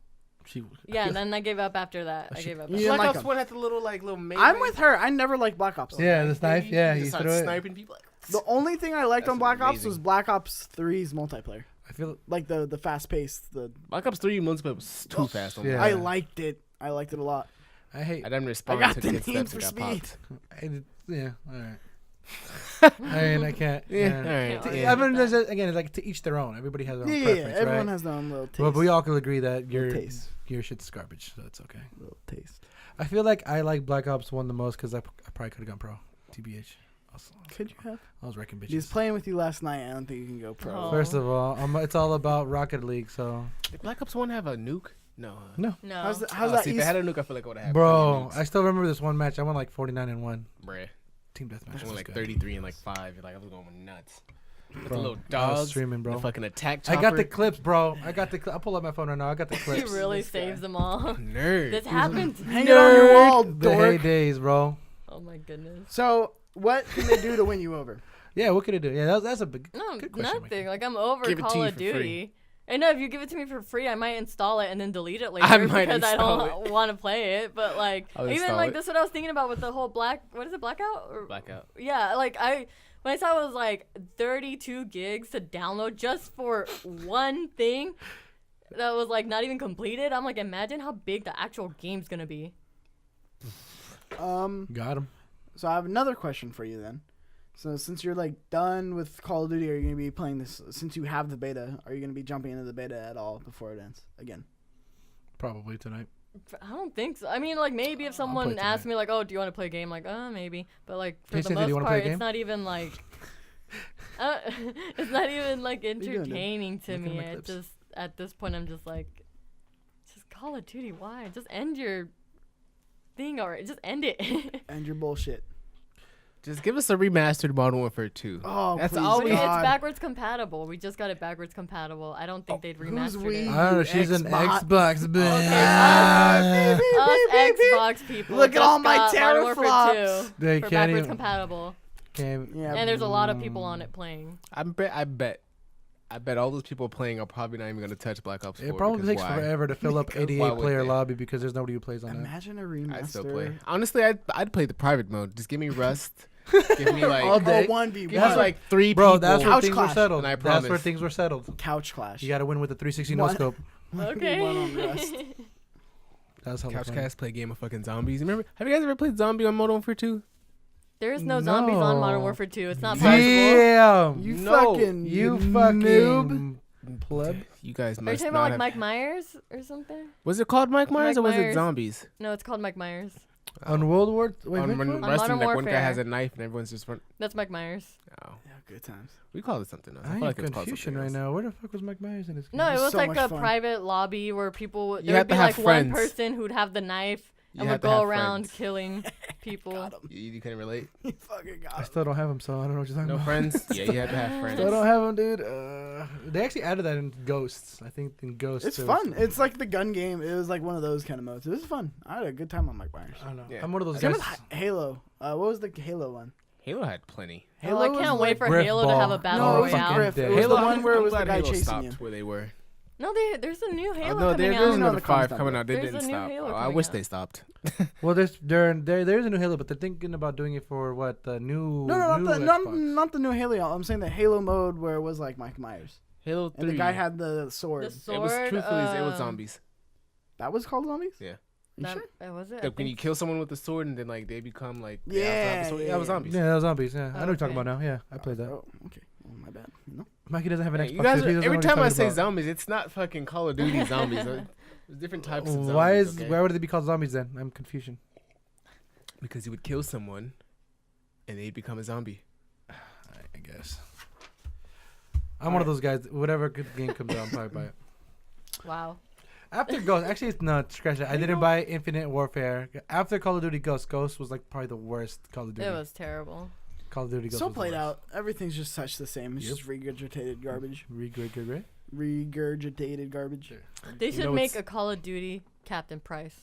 She- Yeah, and then I gave up after that. I she- gave up. You after didn't Black like Ops 'em. 1 had the little melee. I'm with her. I never liked Black Ops. Yeah, the knife. Yeah, you you start threw it. sniping people. The only thing I liked That's on Black Ops amazing. was Black Ops 3's multiplayer. I feel Like the fast paced. Black Ops 3 multiplayer was too fast. On Yeah. yeah. I liked it. I liked it a lot. I hate. I didn't respond got to the good names steps and for got speed. popped. Yeah. All right. I mean, I can't. Yeah, Yeah. all Can't right. argue Yeah. I mean, with that. again, it's like to each their own. Everybody has their own Yeah, preference, everyone right? has their own little taste. But we all can agree that your taste. shit's garbage, so it's okay. Little taste. I feel like I like Black Ops 1 the most because I probably could have gone pro. TBH. Could you have? I was wrecking He was bitches. playing with you last night. I don't think you can go pro. Oh. First of all, it's all about Rocket League, so Did Black Ops 1 have a nuke? No. No. How's that? See, if they had a nuke, I feel like I would have had bro, plenty I still remember this one match. I won like 49-1 of nukes. Bruh. team deathmatch. I was went like good. 33 and like 5. Like, I was going nuts. With Bro, the little I was dogs. streaming, bro. The fucking attack I chopper. got the clips, bro. I'll pull up my phone right now. I got the He clips. really This guy. saves them all. Nerd. This happened. Hang it on your wall, The dork. heydays, bro. Oh my goodness. So, what can they do to win you over? Yeah, what could it do? Yeah, that's a big. No, Good question, nothing. Like I'm over Give it to Call you of for free. Duty. And no, if you give it to me for free, I might install it and then delete it later I might because I install don't want to play it. But like, I'll even install like it. that's what I was thinking about with the whole what is it, Blackout? Or, Blackout. yeah, like when I saw it was like 32 gigs to download just for one thing that was like not even completed. I'm like, imagine how big the actual game's gonna be. Got him. So I have another question for you then. So since you're like done with Call of Duty, are you gonna be playing this? Since you have the beta, are you gonna be jumping into the beta at all before it ends again? Probably tonight. I don't think so. I mean, like maybe if someone play asked tonight. me like, "Oh, do you want to play a game?" Like, maybe. But like for Hey, the Cynthia, do you most wanna play a part, game? it's not even like. It's not even like you doing, dude? entertaining to Look at me. my It clips. just at this point, I'm just like, just Call of Duty. Why? Just end your thing already. Just end it. And your bullshit. Just give us a remastered Modern Warfare 2. Oh, That's please, all we- It's God. backwards compatible. We just got it backwards compatible. I don't think they'd who's remastered we? it. I don't know. She's an Xbox. Xbox bitch. Ah, beep, Us beep, beep, beep. Xbox people. Look at just all my got Modern Warfare teraflops. 2 They for can't backwards even. compatible. Yeah, And there's a lot of people on it playing. I bet all those people playing are probably not even gonna touch Black Ops 4. It probably because takes why? forever to fill up Because 88 why would player they? lobby because there's nobody who plays on that. imagine a remaster. I'd still play. Honestly, I'd play the private mode. Just give me Rust. Give me like All day. 1v1. give me like 3 Bro, people. that's where Couch things clash. were settled. And I That's where promise. things were settled. Couch clash. You got to win with the 360 no One- scope. 1v1 on Rust. That's how Couch Cast play a game of fucking zombies. Remember? Have you guys ever played Zombie on Modern Warfare 2? There's no zombies on Modern No. Warfare 2. It's not possible. Damn. You No, fucking You noob. fucking pleb. You guys Are you must talking not about like have- Mike Myers or something? Was it called Mike Myers Mike or was it Myers. Zombies? No, it's called Mike Myers. On World War... Wait, on which when one? On Rust and Modern like one guy Warfare. has a knife and everyone's just run. That's Mike Myers. Oh, Yeah, good times. we call it something else. I I feel like am it's called confusion something right else. now. Where the fuck was Mike Myers in this game? No, it was So like much a fun. private lobby where people You there had would be to like have one friends. person who'd have the knife You and had would to go have around friends. killing people. Got him. You couldn't relate. You fucking got I him. still don't have him, so I don't know what you're talking No about. friends. Yeah, you had to have friends. Still don't have him, dude. They actually added that in Ghosts. I think in Ghosts. It's it was- fun. It's like the gun game. It was like one of those kind of modes. It was fun. I had a good time on Mike Myers. I don't know. Yeah. I'm one of those Same guys. with Halo. What was the Halo one? Halo had plenty. Oh, I was can't like- wait for Griff Halo to have a ball. battle No, it was royale. Griff. Day. It was Halo, the one where it I'm was the glad guy Halo chasing stopped you. where they were. No, there's a new Halo no, coming there's out. no, another the comms 5 not coming good. out. They There's didn't a new stop. Halo Oh, I coming wish out. they stopped. Well, there's a new Halo, but they're thinking about doing it for what the new. No, new not Xbox. not the new Halo. I'm saying the Halo mode where it was like Mike Myers Halo 3. and the guy had the sword. The It was sword. truthfully, it was zombies. That was called zombies. Yeah. You sure? Was it? Like when you kill someone with the sword and then like they become like they also have Yeah, the sword. yeah, That was yeah. zombies. Yeah, that was zombies. Yeah, I know what you're talking Okay. about now. Yeah, I played that. Oh, okay. Oh, my bad. No. Mikey doesn't have an Hey, Xbox. you guys so he are, doesn't every know what time I he's say talking about. zombies, it's not fucking Call of Duty zombies. There's different types of zombies. Why is okay? why would they be called zombies then? I'm confusion. Because you would kill someone and they'd become a zombie. I guess. I'm one of those guys. Whatever good game comes out, I'm probably buy it. Wow. After Ghost, actually, it's not scratch that. I didn't buy Infinite Warfare. After Call of Duty Ghost was like probably the worst Call of Duty. It was terrible. Call of Duty Ghost. So was the played worst. out. Everything's just such the same. It's Yep. just regurgitated garbage. Regurgitated garbage. They You should know make what's- a Call of Duty Captain Price.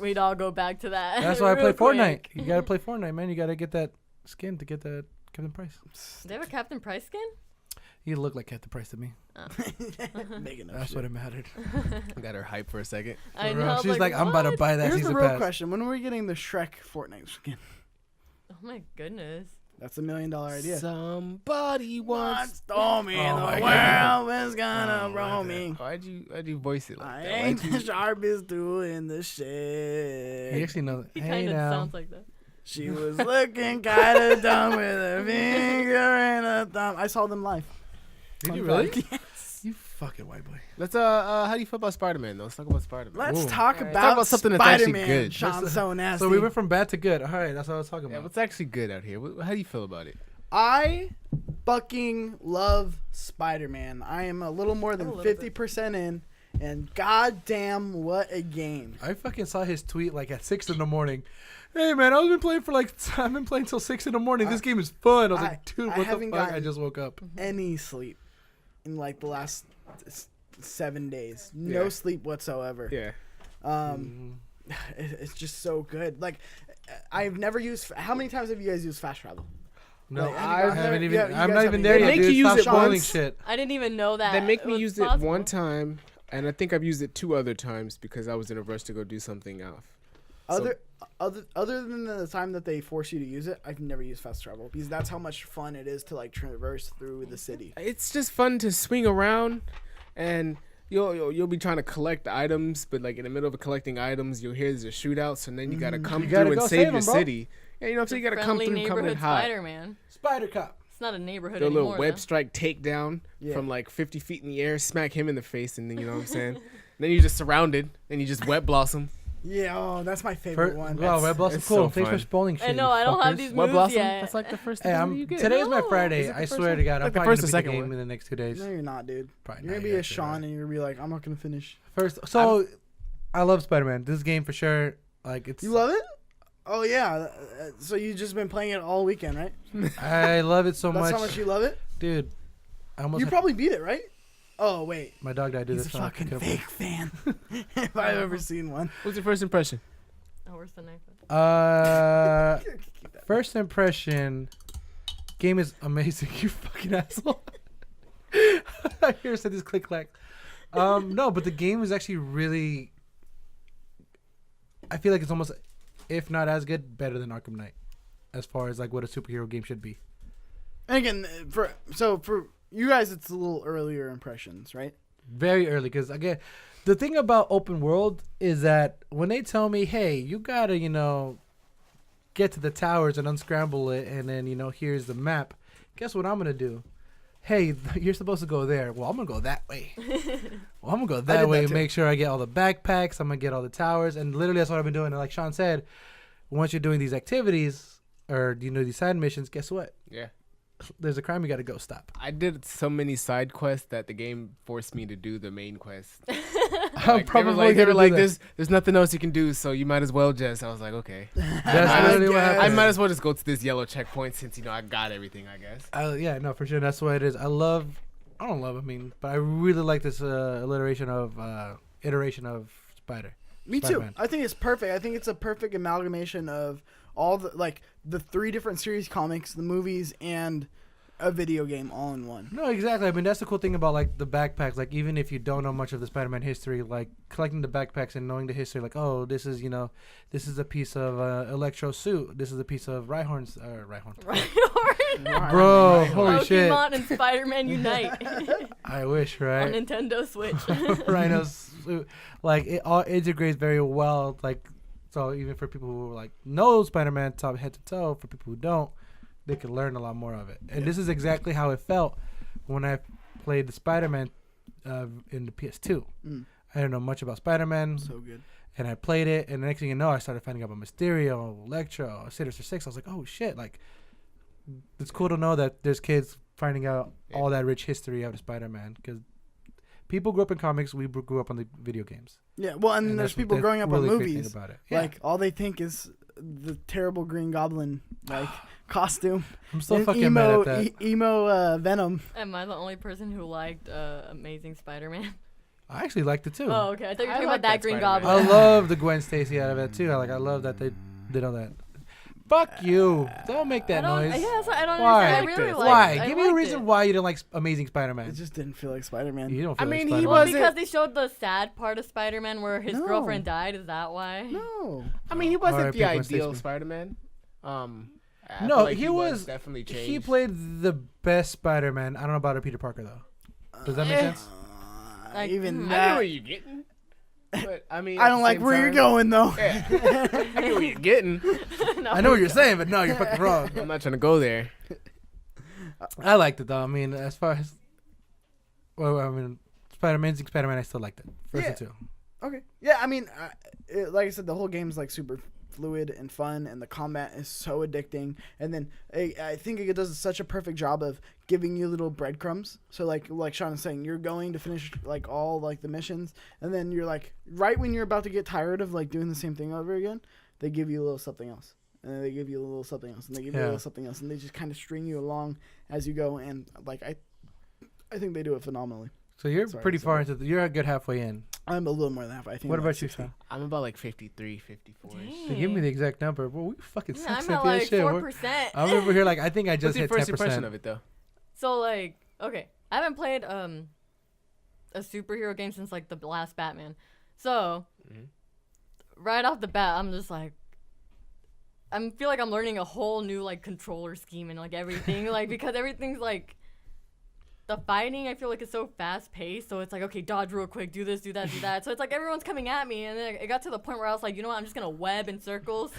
We'd all go back to that. That's why I play real quick. Fortnite. You gotta play Fortnite, man. You gotta get that skin to get that Captain Price. They have a Captain Price skin? He looked like Captain Price to me. Making up That's shit. what it mattered. I got her hyped for a second. I For real. know. She's like, I'm about to what? buy that Here's the season real pass. question: when are we getting the Shrek Fortnite skin? Oh my goodness. That's $1 million idea. Somebody wants. Stormy Oh the my world is gonna Oh my roll God. me. Why'd you voice it like I that? ain't Why'd the you, sharpest tool in the He shed. actually knows. He Hey kind of now. sounds like that. She was looking kind of dumb with her finger and a thumb. I saw them live. Did Fun you really? fact. Yes. You fucking white boy. let's how do you feel about Spider-Man though? Let's talk about Spider-Man. Let's Ooh. talk Alright. about, Talk about something that's actually Spider-Man. good. Sean, Let's, so nasty. So we went from bad to good. All right, that's what I was talking Yeah, about. what's actually good out here? How do you feel about it? I fucking love Spider-Man. I am a little more than A little bit. 50% in, and goddamn, what a game! I fucking saw his tweet like at 6 in the morning. Hey man, I've been playing till 6 in the morning. This game is fun. I was like, dude, I what the haven't fuck? I gotten- just woke up. Any sleep in like the last 7 days? No Yeah. sleep whatsoever. Yeah. It's just so good. Like, I've never used. How many times have you guys used fast travel? No, Like, have you I gone haven't there? even. Yeah, you I'm guys not haven't even there either. yet. They make dude. you use Stop it spoiling once. shit. I didn't even know that. They make me was use it possible. one time, and I think I've used it 2 other times because I was in a rush to go do something else. Other than the time that they force you to use it, I've never used fast travel because that's how much fun it is to like traverse through the city. It's just fun to swing around, and you'll be trying to collect items, but like in the middle of collecting items, you'll hear there's a shootout, so then you gotta come You through gotta and go save save your 'em, bro. city. Yeah, you know what I'm saying? You gotta come Friendly through coming neighborhood hot. Spider-Man. Spider Cop. It's not a neighborhood Do a little anymore. web though. strike takedown Yeah. from like 50 feet in the air, smack him in the face, and then you know what I'm saying? Then you're just surrounded, and you just wet blossom. Yeah, oh, that's my favorite one. Wow, Red Blossom, it's cool. so Thanks for fun. spoiling shit. I know, I don't have these Wet moves blossom. yet. That's like the first Hey, thing you get. today's my No. Friday. Is it the I first swear one? to God, I'm Like the probably first gonna or beat the second game one? in the next 2 days. No, you're not, dude. Probably You're not gonna be yet, a Shawn, and you're gonna be like, I'm not gonna finish. First, so I love Spider-Man. This game for sure. Like it's. You love it? Oh yeah. So you just been playing it all weekend, right? I love it so That's much, how much you love it. dude. I almost. You had- probably beat it, right? Oh wait, my dog died. Dude, he's a that's why I fucking couldn't- fake fan. If I've ever seen one. What's your first impression? Oh, where's the knife? First impression. Game is amazing. You fucking asshole. I hear said this click clack. No, but the game is actually really. I feel like it's almost, if not as good, better than Arkham Knight, as far as like what a superhero game should be. And again, for you guys, it's a little earlier impressions, right? Very early, because again, the thing about open world is that when they tell me, "Hey, you gotta, get to the towers and unscramble it, and then here's the map," guess what I'm gonna do? Hey, you're supposed to go there. Well, I'm gonna go that way. Well, I'm gonna go that did way that and too. make sure I get all the backpacks. I'm gonna get all the towers, and literally that's what I've been doing. And like Shawn said, once you're doing these activities or these side missions, guess what? Yeah. There's a crime you gotta go stop. I did so many side quests that the game forced me to do the main quest. I'm probably they were gonna like, do that. there's nothing else you can do, so you might as well just. I was like, okay. That's literally what guess. happened. I might as well just go to this yellow checkpoint since I got everything. I guess. Yeah, no, for sure. That's what it is. I don't love. I mean, but I really like this iteration of Spider. Me too. Spider-Man. I think it's perfect. I think it's a perfect amalgamation of all the 3 different series comics, the movies, and a video game all in one. No, exactly. I mean, that's the cool thing about like the backpacks. Like, even if you don't know much of the Spider-Man history, like collecting the backpacks and knowing the history, like, oh, this is a piece of Electro suit. This is a piece of Rhyhorn's. Bro, holy shit! Pokemon and Spider-Man unite I wish, on right? Nintendo Switch. Rhino's suit. Like, it all integrates very well. Like, so even for people who like know Spider-Man top head to toe, for people who don't, they could learn a lot more of it. And this is exactly how it felt when I played the Spider-Man in the PS2. I didn't know much about Spider-Man, So good. and I played it, and the next thing you know, I started finding out about Mysterio, Electro, Sinister Six. I was like, oh shit, like, it's cool to know that there's kids finding out all that rich history out of Spider-Man, because people grew up in comics, we grew up on the video games. Yeah, well, and there's that's people the growing up on really great thing movies. about it. Like, all they think is the terrible Green Goblin, costume. I'm still And fucking mad at that. Emo Venom. Am I the only person who liked Amazing Spider-Man? I actually liked it too. Oh, okay. I thought you were I talking like about that that Green Spider-Man. Goblin. I love the Gwen Stacy out of it too. I love that they did all that. Fuck you! Don't make that noise. Yeah, that's what I don't Why? understand. I really liked Why? it. I Give me a liked reason it. why you didn't like Amazing It Spider-Man. just didn't feel like Spider-Man. You don't feel I like mean, he Spider-Man. Well, was- because they showed the sad part of Spider-Man where his No. girlfriend died. Is that why? No. I mean, he wasn't R.I.P. the Gwen ideal Stacy. Spider-Man. I No, feel like he was definitely changed. He played the best Spider-Man. I don't know about Peter Parker though. Does that make sense? Like, Even I know that. where you're getting, but I mean, I don't like where you're going, though. Yeah. I get where you're getting. No. I know what you're saying, but no, you're fucking wrong. I'm not trying to go there. I liked it though. I mean, as far as Amazing Spider-Man, I still liked it. First Yeah. and two. Okay. Yeah, I mean, like I said, the whole game's like super fluid and fun, and the combat is so addicting. And then I think it does such a perfect job of giving you little breadcrumbs. So like Shawn is saying, you're going to finish like all like the missions, and then you're like right when you're about to get tired of like doing the same thing over again, they give you a little something else. And then they give you a little something else, and they give you a little something else, and they just kind of string you along as you go. And like I think they do it phenomenally. So you're Sorry, pretty far sorry. into. You're a good halfway in. I'm a little more than half. I think. What I'm about you, 60. Shawn? I'm about like 53, 54. So give me the exact number. Well, we fucking Yeah, suck, I'm at Cynthia. like Shit, 4%. I'm over here like I think I What's just your hit first impression 10%. of it, though? So like, okay, I haven't played a superhero game since like the last Batman. So right off the bat, I'm just like, I feel like I'm learning a whole new like controller scheme and like everything, like because everything's like. The fighting, I feel like, is so fast paced. So it's like, okay, dodge real quick, do this, do that, do that. So it's like everyone's coming at me, and then it got to the point where I was like, you know what? I'm just gonna web in circles,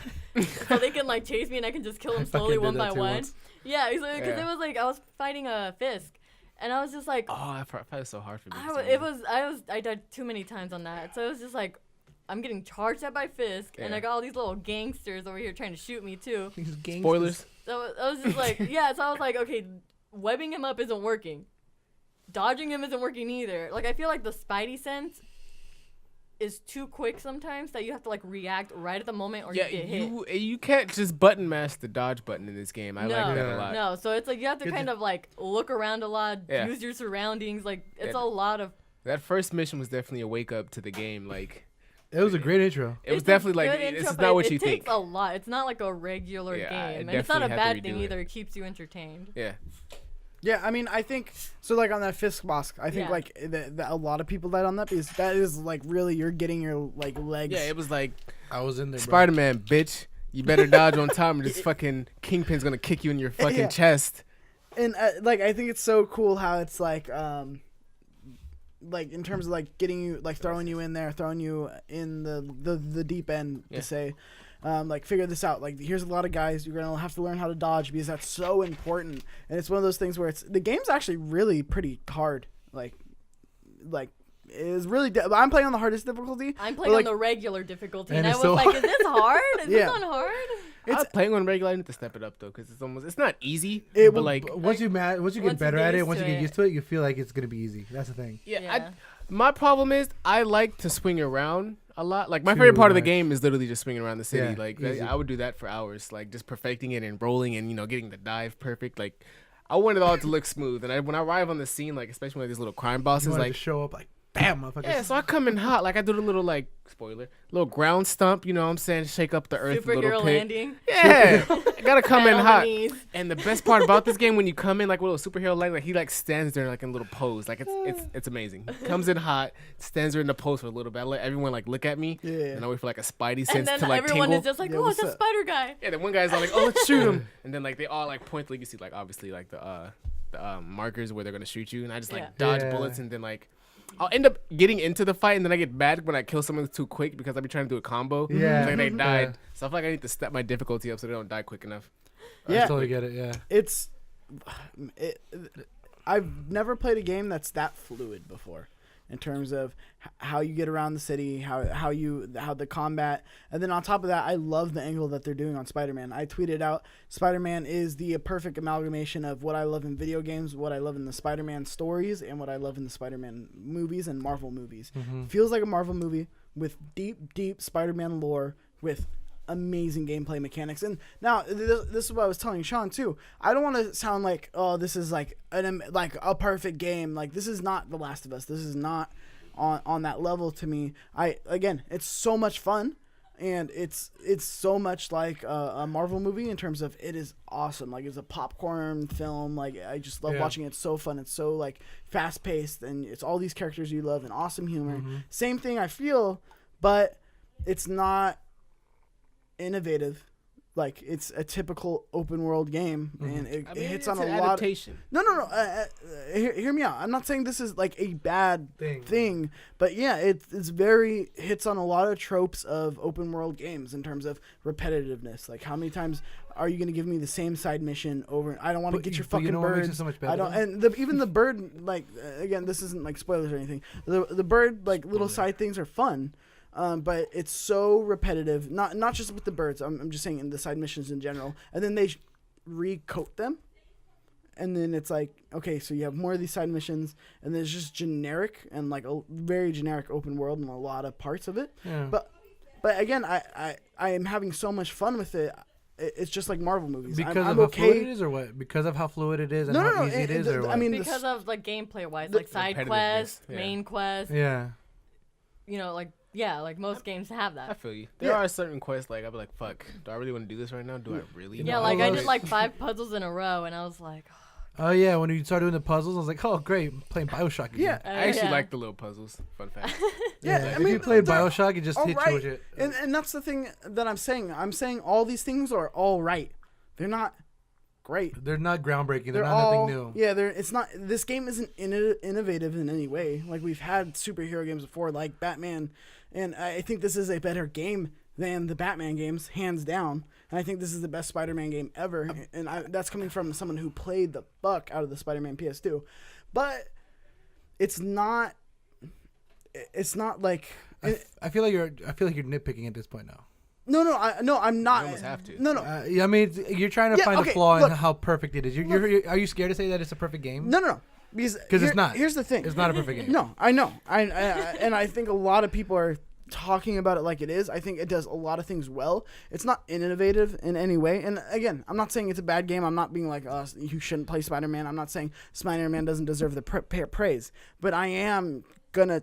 so they can like chase me, and I can just kill them slowly fucking one did by that too one. once. Yeah, because Yeah. it was like I was fighting a Fisk, And I was just like, Oh, I thought it was so hard for me. I died too many times on that. So it was just like, I'm getting charged at by Fisk, and I got all these little gangsters over here trying to shoot me too. Spoilers. So I was just like, yeah. So I was like, okay, webbing him up isn't working. Dodging him isn't working either. Like, I feel like the Spidey sense is too quick sometimes that you have to like react right at the moment or you get hit. You can't just button mash the dodge button in this game. I like that a lot. No, so it's like you have to kind of like look around a lot, use your surroundings. Like, it's a lot of. That first mission was definitely a wake up to the game. Like, it was a great intro. It was definitely like, this is not what you think. It takes a lot. It's not like a regular game, and it's not a bad thing either. It keeps you entertained. Yeah. Yeah, I mean, I think so. Like on that Fisk boss, I think like a lot of people died on that because that is like really you're getting your like legs. Yeah, it was like I was in there. Spider-Man, bitch. You better dodge on time, or this fucking Kingpin's gonna kick you in your fucking chest. And like I think it's so cool how it's like in terms of like getting you like throwing you in there, throwing you in the deep end to say. Like figure this out. Like here's a lot of guys. You're gonna have to learn how to dodge because that's so important. And it's one of those things where the game's actually really pretty hard. Like it's really. I'm playing on the hardest difficulty. I'm playing on the regular difficulty, and I was like, "Is this hard? Is this on hard?" I was playing on regular. I need to step it up though, because it's not easy. But like once you get better at it, once you get used to it, you feel like it's gonna be easy. That's the thing. Yeah. My problem is I like to swing around a lot. Like my favorite part of the game is literally just swinging around the city. Like I would do that for hours, like just perfecting it and rolling and getting the dive perfect. Like I want it all to look smooth. And when I arrive on the scene, like especially when these little crime bosses like show up like bam, motherfucker. Yeah, so I come in hot. Like I do the little like spoiler, little ground stump. You know what I'm saying? Shake up the earth. Superhero landing. Yeah, I gotta come in hot. And the best part about this game, when you come in like with a little superhero landing, like he like stands there like in a little pose. Like it's amazing. Comes in hot, stands there in the pose for a little bit. I let everyone like look at me. Yeah. And I wait for like a Spidey sense to like everyone tingle. is just like, oh, it's a spider guy. Yeah. Then one guy's all like, oh, let's shoot him. And then like they all like point. Like you see like obviously like the markers where they're gonna shoot you, and I just like dodge bullets, and then like. I'll end up getting into the fight, and then I get mad when I kill someone too quick because I'll be trying to do a combo. Yeah. Like they died. So I feel like I need to step my difficulty up so they don't die quick enough. Yeah. I totally get it, yeah. I've never played a game that's that fluid before in terms of how you get around the city, how the combat. And then on top of that, I love the angle that they're doing on Spider-Man. I tweeted out Spider-Man is the perfect amalgamation of what I love in video games, what I love in the Spider-Man stories, and what I love in the Spider-Man movies and Marvel movies. Feels like a Marvel movie with deep Spider-Man lore with amazing gameplay mechanics. And now this is what I was telling Shawn too. I don't want to sound like, oh, this is like a perfect game. Like this is not The Last of Us. This is not on that level to me. It's so much fun, and it's so much like a Marvel movie in terms of it is awesome. Like it's a popcorn film. Like I just love watching it. It's so fun. It's so like fast paced, and it's all these characters you love and awesome humor. Same thing I feel, but it's not innovative. Like it's a typical open world game, and it hits on a lot of no hear me out. I'm not saying this is like a bad thing, but yeah, it's very hits on a lot of tropes of open world games in terms of repetitiveness. Like how many times are you going to give me the same side mission over? I don't want to get your fucking bird. So much better, I don't, and even the bird, like again, this isn't like spoilers or anything. The bird like little side things are fun. But it's so repetitive, not just with the birds. I'm just saying in the side missions in general. And then they recoat them. And then it's like, okay, so you have more of these side missions. And then it's just generic and like a very generic open world and a lot of parts of it. Yeah. But again, I am having so much fun with it. It's just like Marvel movies. Because of how fluid it is, or what? Because of how fluid it is and how easy it is, or what? I mean, because of like gameplay wise, like side quests, main quests. Yeah. You know, like. Yeah, like most games have that. I feel you. There are certain quests like I'll be like, fuck, do I really want to do this right now? Do I really? Yeah, like I did like 5 puzzles in a row, and I was like, oh yeah, when you start doing the puzzles, I was like, oh great, I'm playing BioShock again. Yeah, I actually like the little puzzles. Fun fact. Yeah, I mean, if you played BioShock, it just hit you with it. And that's the thing that I'm saying. I'm saying all these things are all right. They're not great. They're not groundbreaking. They're not nothing new. Yeah, it's not. This game isn't innovative in any way. Like we've had superhero games before, like Batman. And I think this is a better game than the Batman games, hands down. and I think this is the best Spider-Man game ever. And that's coming from someone who played the fuck out of the Spider-Man PS2, but it's not. It's not like. I feel like you're nitpicking at this point now. No, I'm not. You almost have to. No. I mean, you're trying to find a flaw in how perfect it is. Are you scared to say that it's a perfect game? No. Because it's not. Here's the thing. It's not a perfect game. No, I know. And I think a lot of people are talking about it like it is. I think it does a lot of things well. It's not innovative in any way. And again, I'm not saying it's a bad game. I'm not being like, oh, you shouldn't play Spider-Man. I'm not saying Spider-Man doesn't deserve the praise. But I am gonna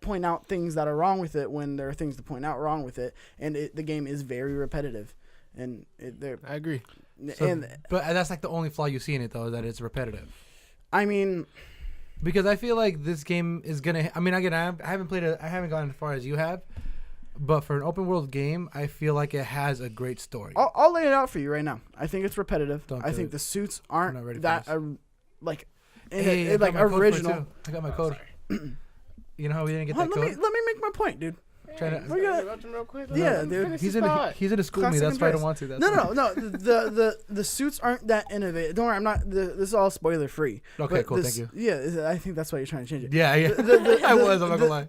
point out things that are wrong with it when there are things to point out wrong with it. And the game is very repetitive. And I agree. But that's like the only flaw you see in it, though, that it's repetitive. I mean, because I feel like this game is gonna. I mean, again, I haven't played it. I haven't gone as far as you have. But for an open world game, I feel like it has a great story. I'll lay it out for you right now. I think it's repetitive. I think the suits aren't that like original. I got my code. Oh, You know how we didn't get that code? Let me make my point, dude. Real quick. Yeah, dude. He's in a school with me. That's why I don't want to. No. The suits aren't that innovative. Don't worry, I'm not. This is all spoiler free. Okay, cool. Thank you. Yeah, I think that's why you're trying to change it. Yeah. I was. I'm not gonna lie.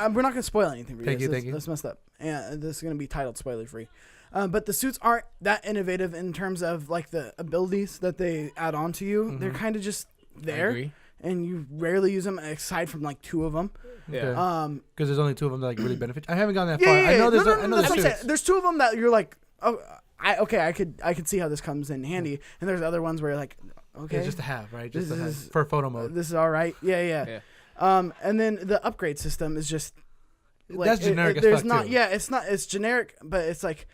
We're not gonna spoil anything for you. Thank you. That's messed up. And this is gonna be titled spoiler free. But the suits aren't that innovative in terms of like the abilities that they add on to you. Mm-hmm. They're kind of just there. I agree. And you rarely use them aside from like two of them. Yeah. Because there's only two of them that like really benefit. I haven't gone that far. I know there's there's two of them that you're like, oh, I could see how this comes in handy. And there's other ones where you're like, okay, it's just to have, right? Just to have for photo mode. This is all right. Yeah. And then the upgrade system is just like, that's generic. There's not. Too. Yeah, it's not. It's generic, but it's like.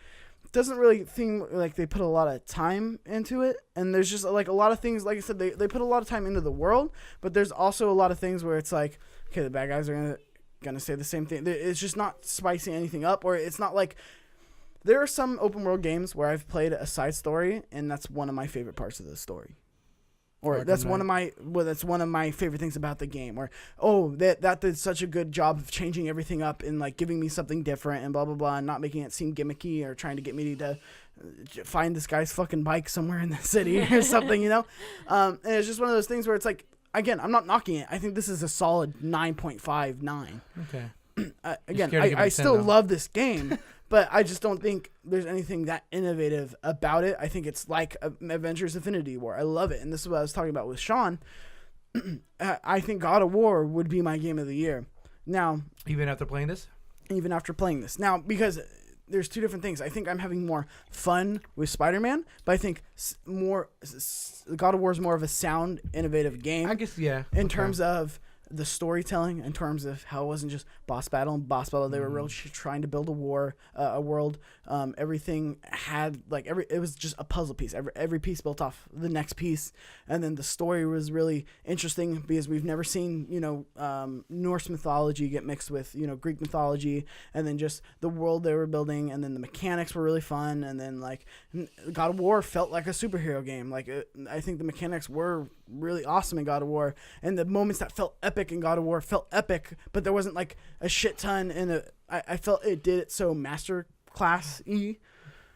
Doesn't really seem like they put a lot of time into it, and there's just like a lot of things. Like I said, they put a lot of time into the world, but there's also a lot of things where it's like, okay, the bad guys are gonna say the same thing. It's just not spicing anything up, or it's not like there are some open world games where I've played a side story, and that's one of my favorite parts of the story. Or that's one of my favorite things about the game. Or that did such a good job of changing everything up and like giving me something different and blah blah blah, and not making it seem gimmicky or trying to get me to find this guy's fucking bike somewhere in the city or something, you know. And it's just one of those things where it's like, again, I'm not knocking it. I think this is a solid 9.59. Okay. Again, I still love this game. But I just don't think there's anything that innovative about it. I think it's like Avengers Infinity War. I love it. And this is what I was talking about with Shawn. I think God of War would be my game of the year. Now, even after playing this? Now, because there's two different things. I think I'm having more fun with Spider-Man, but I think God of War is more of a sound, innovative game. I guess, yeah. In terms of the storytelling, in terms of how it wasn't just boss battle. They were really trying to build a world. Everything had like it was just a puzzle piece. Every piece built off the next piece, and then the story was really interesting because we've never seen Norse mythology get mixed with Greek mythology, and then just the world they were building, and then the mechanics were really fun, and then like God of War felt like a superhero game. Like I think the mechanics were really awesome in God of War, and the moments that felt epic in God of War felt epic, but there wasn't like a shit ton I felt it did it so master class-y. Is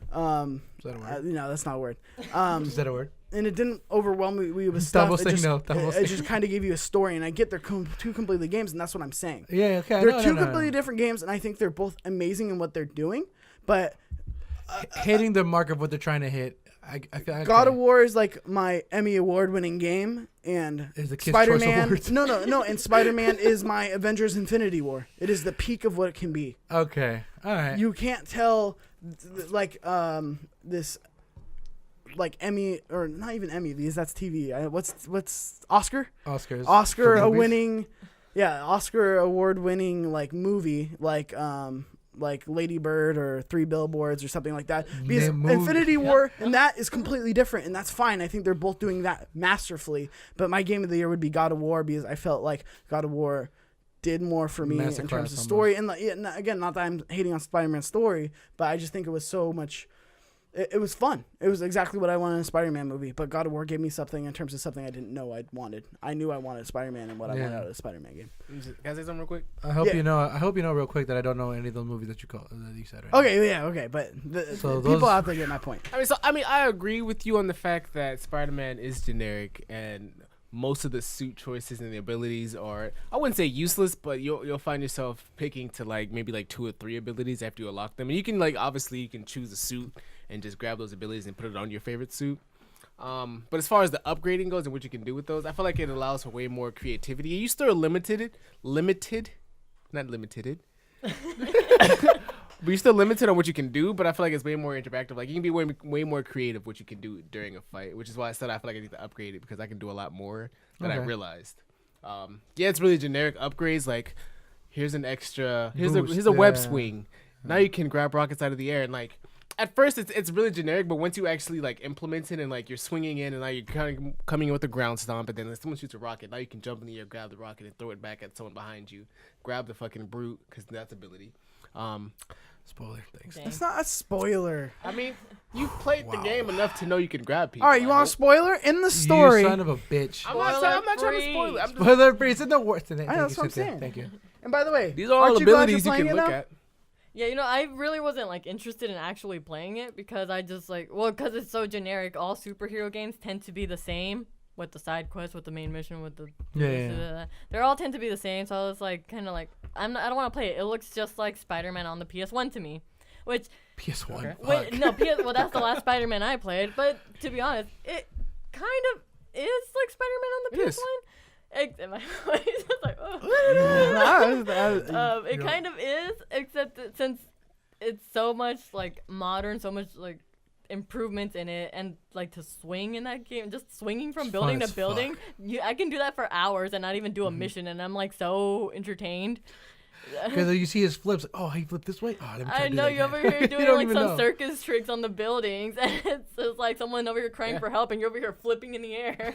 that a word? No, that's not a word. Is that a word? And it didn't overwhelm me with stuff. It just kind of gave you a story, and I get they're two completely games, and that's what I'm saying. Yeah, okay. They're two completely different games, and I think they're both amazing in what they're doing, but hitting the mark of what they're trying to hit. I feel God of War is like my Emmy award-winning game, and Spider-Man. No, and Spider-Man is my Avengers Infinity War. It is the peak of what it can be. Okay, all right. You can't tell, this, like Emmy or not even Emmy because that's TV. What's Oscar? Oscar award-winning like movie like Lady Bird or Three Billboards or something like that. Because Infinity War and that is completely different, and that's fine. I think they're both doing that masterfully. But my game of the year would be God of War because I felt like God of War did more for me in terms of story. And again, not that I'm hating on Spider-Man's story, but I just think it was so much. it was fun. It was exactly what I wanted in a Spider-Man movie. But God of War gave me something in terms of something I didn't know I wanted. I knew I wanted Spider-Man and what I wanted out of the Spider-Man game. Can I say something real quick? I hope you know real quick that I don't know any of the movies that you said. Right Okay, yeah, okay, but people out there get my point. I agree with you on the fact that Spider-Man is generic and most of the suit choices and the abilities are, I wouldn't say useless, but you'll find yourself picking to like maybe like 2 or 3 abilities after you unlock them. And you can like obviously you can choose a suit and just grab those abilities and put it on your favorite suit. But as far as the upgrading goes and what you can do with those, I feel like it allows for way more creativity. You still are limited, not limited. But you're still limited on what you can do, but I feel like it's way more interactive. Like, you can be way more creative what you can do during a fight, which is why I said I feel like I need to upgrade it because I can do a lot more than I realized. Yeah, it's really generic upgrades. Like, here's an extra, here's a web swing. Now you can grab rockets out of the air. And, like, at first it's really generic, but once you actually, like, implement it and, like, you're swinging in and now you're kind of coming in with a ground stomp, and then if someone shoots a rocket, now you can jump in the air, grab the rocket, and throw it back at someone behind you. Grab the fucking brute because that's ability. Spoiler, thanks. It's not a spoiler. I mean, you played the game enough to know you can grab people. All right, you want a spoiler in the story? You son of a bitch. I'm not trying to spoil it. Spoiler free. It's in the worst. I know, that's what I'm saying. Thank you. And by the way, these are all abilities you can look at. Yeah, I really wasn't like interested in actually playing it because I just because it's so generic. All superhero games tend to be the same with the side quest, with the main mission, with the they all tend to be the same. So I was like, kind of like, I don't want to play it. It looks just like Spider-Man on the PS1 to me, which PS1. Well, that's the last Spider-Man I played. But to be honest, it kind of is like Spider-Man on the PS1. My voice is like, it kind of is, except that since it's so much like modern, so much like improvements in it, and like to swing in that game, just swinging from building to building, I can do that for hours and not even do a mission, and I'm like so entertained. Because you see his flips, he flipped this way. I know you're over here doing like some circus tricks on the buildings, and it's like someone over here crying for help, and you're over here flipping in the air.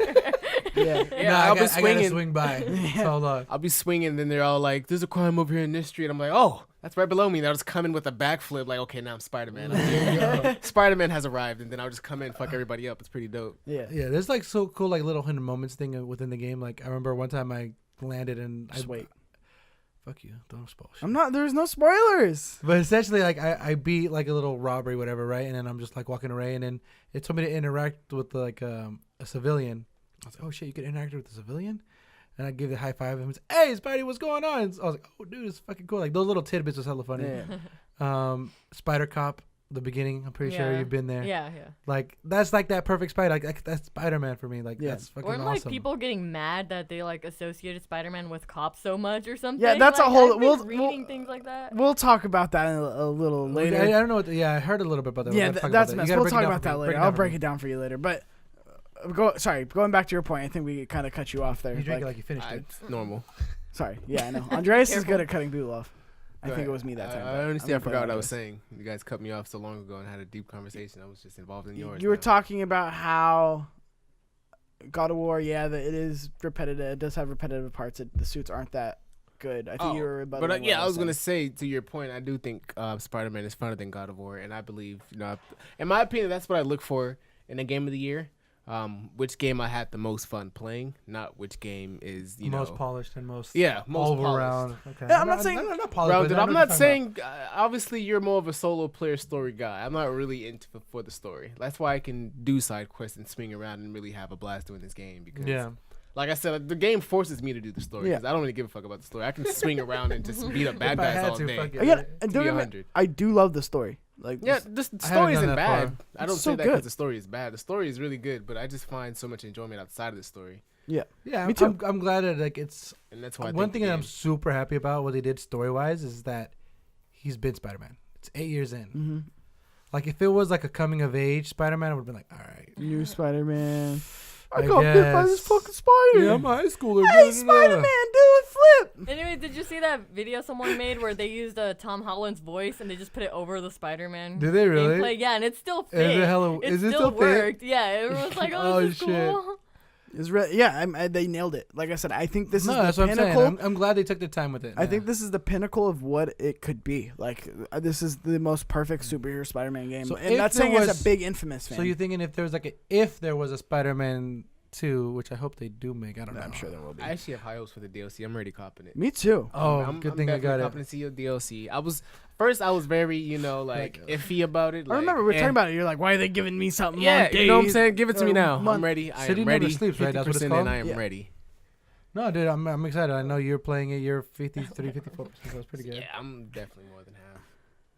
I'll be swinging. I gotta swing by. Hold on. I'll be swinging, and then they're all like, "There's a crime over here in this street." I'm like, "Oh, that's right below me." And I'll just come in with a backflip, like, "Okay, now I'm Spider-Man." Spider-Man has arrived, and then I'll just come in, and fuck everybody up. It's pretty dope. Yeah. There's like so cool, like little hidden moments thing within the game. Like I remember one time I landed and wait. Fuck you! Don't spoil shit. There's no spoilers. But essentially, like I beat like a little robbery, whatever, right? And then I'm just like walking away, and then it told me to interact with like a civilian. I was like, oh shit, you can interact with a civilian? And I give it a high five, and he's, hey, Spidey, what's going on? And I was like, oh dude, it's fucking cool. Like those little tidbits was hella funny. Yeah. Spider Cop, the beginning. I'm pretty sure you've been there. Yeah. Like that's like that perfect Spider. Like that's Spider-Man for me. Like that's fucking awesome. awesome. Like people getting mad that they like associated Spider-Man with cops so much or something. Yeah, that's like, a whole. Reading things like that. We'll talk about that a little later. I don't know. I heard a little bit about that. Yeah, that's mess. We'll talk about that later. I'll break it down for you later. But going back to your point, I think we kind of cut you off there. You drank it like you finished it. It's normal. Sorry. Yeah, I know. Andreas is good at cutting people off. I think it was me that time. I understand. I forgot what I was saying. You guys cut me off so long ago and had a deep conversation. I was just involved in yours. You were talking about how God of War, that it is repetitive. It does have repetitive parts. The suits aren't that good. I think you were about. But I was gonna say to your point, I do think Spider-Man is funner than God of War, and I believe in my opinion, that's what I look for in a game of the year. Which game I had the most fun playing, not which game is most polished and most most all around. Okay. Yeah, I'm not saying not polished. I'm not saying obviously you're more of a solo player story guy. I'm not really into for the story. That's why I can do side quests and swing around and really have a blast doing this game because like I said, the game forces me to do the story because I don't really give a fuck about the story. I can swing around and just beat up bad guys all day. I do love the story. The story isn't bad. I don't say that because good. the story is bad. The story is really good, but I just find so much enjoyment outside of the story. Yeah, me too. I'm glad that it's. And that's why one thing that I'm super happy about what they did story wise is that he's been Spider-Man. It's 8 years in. Mm-hmm. Like if it was like a coming of age Spider-Man, I would have been like, all right, new Spider-Man. I got bit by this fucking spider. Yeah, I'm a high schooler. Hey, Spider-Man, do a flip. Anyway, did you see that video someone made where they used Tom Holland's voice and they just put it over the Spider-Man? Did they really? Gameplay? Yeah, and it still fit. Is it still worked. fit? Yeah, everyone's like, oh, this is cool. They nailed it. Like I said, I think this is the that's what pinnacle. I'm saying. I'm glad they took the time with it. I think this is the pinnacle of what it could be. Like this is the most perfect superhero Spider-Man game. So And if that's there saying as was- a big Infamous fan. So you're thinking if there was a Spider-Man 2, which I hope they do make. I don't know. I'm sure there will be. I actually have high hopes for the DLC. I'm already copping it. Me too. Oh, I'm good thing I got definitely it. copping to see your DLC. I was very, iffy about it. I remember we were eh. talking about it. You're like, why are they giving me something? Yeah, on you know what I'm days saying? Give it to me or now. month? I'm ready. I City am never ready. sleeps, right? That's what it's 50% called? and I am Yeah. ready. No, dude, I'm excited. I know you're playing it. You're 53, 54%. So that's pretty good. Yeah, I'm definitely more than half.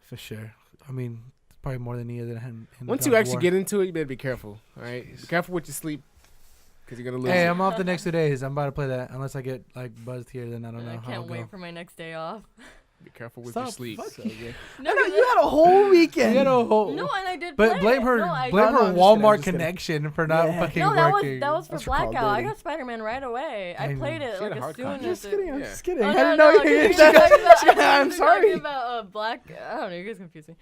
For sure. I mean, it's probably more than either. Once you actually get into it, you better be careful. All right, be careful with your sleep, because you're gonna lose. Hey, it. I'm off the next 2 days. I'm about to play that. Unless I get like buzzed here, then I don't know I how it'll can't wait go. for my next day off. Be careful with your Stop sleep. fucking- No, I know you had a whole weekend. You know, no, and I did. but play blame it. her, No, I- blame No, her I'm just kidding, I'm Walmart just kidding. connection for not Yeah. fucking No, that working. was for That's for Call of Blackout. I Duty. got Spider-Man right away. I I played know. it She had like a as hard soon copy. I'm as just kidding. I'm Yeah. just kidding. Oh, I no, didn't no, know no, you. you're talking about- I'm you're sorry. talking about Black. I don't know. You guys confuse me.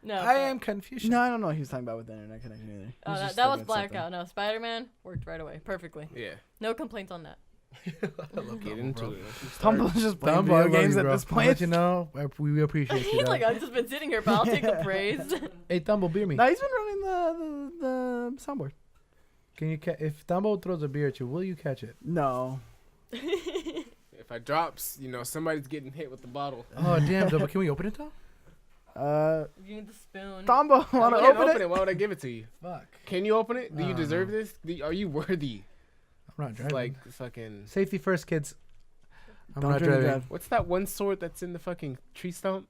No, I am confused. No, I don't know what he was talking about with the internet connection either. He Oh, just that was thinking something. Blackout. No, Spider-Man worked right away, perfectly. Yeah, No complaints on that. get into it. Tumble's just playing Dumbo, I video love games you, at bro. this I'll let point. you know, we appreciate you. He's dog. like, I've just been sitting here, but I'll take the praise. Hey, Thumbo, beer me. No, he's been running the soundboard. Can you if Thumbo throws a beer at you, will you catch it? No. If I drops, somebody's getting hit with the bottle. Oh damn, Thumbo, can we open it though? You need the spoon. Tombo, I want to can't open it? Why would I give it to you? Fuck. Can you open it? Do you No, deserve no. this? Are you worthy? I'm not driving. Like fucking. Safety first, kids. I'm Don't not drink and driving. drive. What's that one sword that's in the fucking tree stump?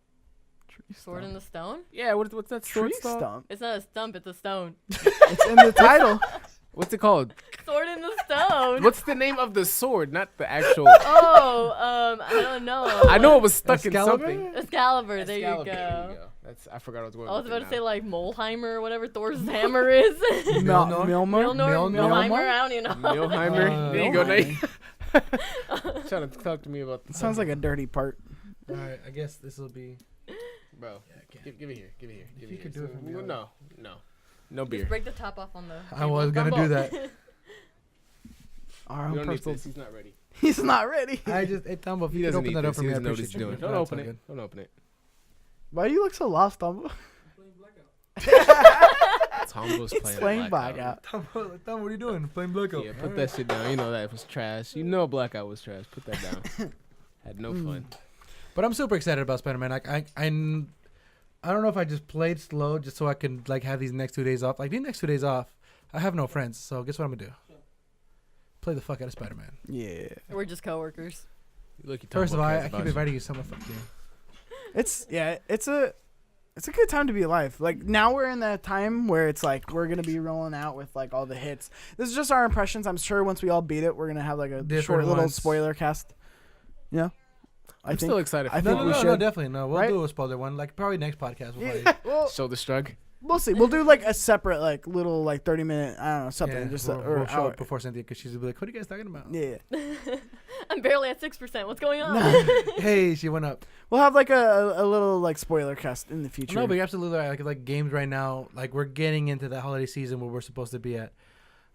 Sword in the stone? Yeah, what's that sword Tree stump? stump. It's not a stump, it's a stone. It's in the title. What's it called? Sword in the stone. What's the name of the sword? Not the actual. Oh, I don't know. I know it was stuck Excalibur? in something. Excalibur. There Excalibur, you go. I forgot I was going. I was with about it to say now. like Molheimer or whatever Thor's hammer is. Milner? Milnor, Milheimer. I don't even know. Milheimer. There you go, Nate. Milheimer. Trying to talk to me about the Sounds like a dirty part. All right, I guess this will be. bro. Yeah, Give it here. Give it here. If Give you it could here. do it for me, No beer. Just break the top off on the. I was gonna do that. Our You own don't need personal. this. He's not ready. He's not ready. I just, hey, Thumbo, if He you could doesn't open need that up this. for He me, I doesn't know what appreciate he's doing. you. Don't No, it's open all it. good. Don't open it. Why do you look so lost, Tombo? Tombo's It's playing playing Blackout. Blackout. Thumbo, what are you doing? Playing Blackout. Yeah, put that shit down. You know that was trash. You know Blackout was trash. Put that down. Had no fun. But I'm super excited about Spider-Man. Like I don't know if I just played slow just so I can like have these next 2 days off. Like these next 2 days off, I have no friends. So guess what I'm gonna do? Play the fuck out of Spider-Man. Yeah. We're just coworkers. Look, First of all, I keep inviting you somewhere. Fuck you. It's a good time to be alive. Like now we're in that time where it's like we're gonna be rolling out with like all the hits. This is just our impressions. I'm sure once we all beat it, we're gonna have like a Different short little ones. spoiler cast. Yeah. I'm still excited. For I No, think no, we no, should. no, definitely no. We'll Right? do a spoiler one. Like probably next podcast. We'll Yeah. probably, Well, Show the shrug. we'll see. We'll do like a separate like little like 30-minute I don't know something yeah, just we'll show hour. up before Cynthia because she's gonna be like, "What are you guys talking about?" Yeah. I'm barely at 6%. What's going on? Hey, she went up. We'll have like a little like spoiler cast in the future. No, but you're absolutely right. Like games right now, like we're getting into the holiday season where we're supposed to be at.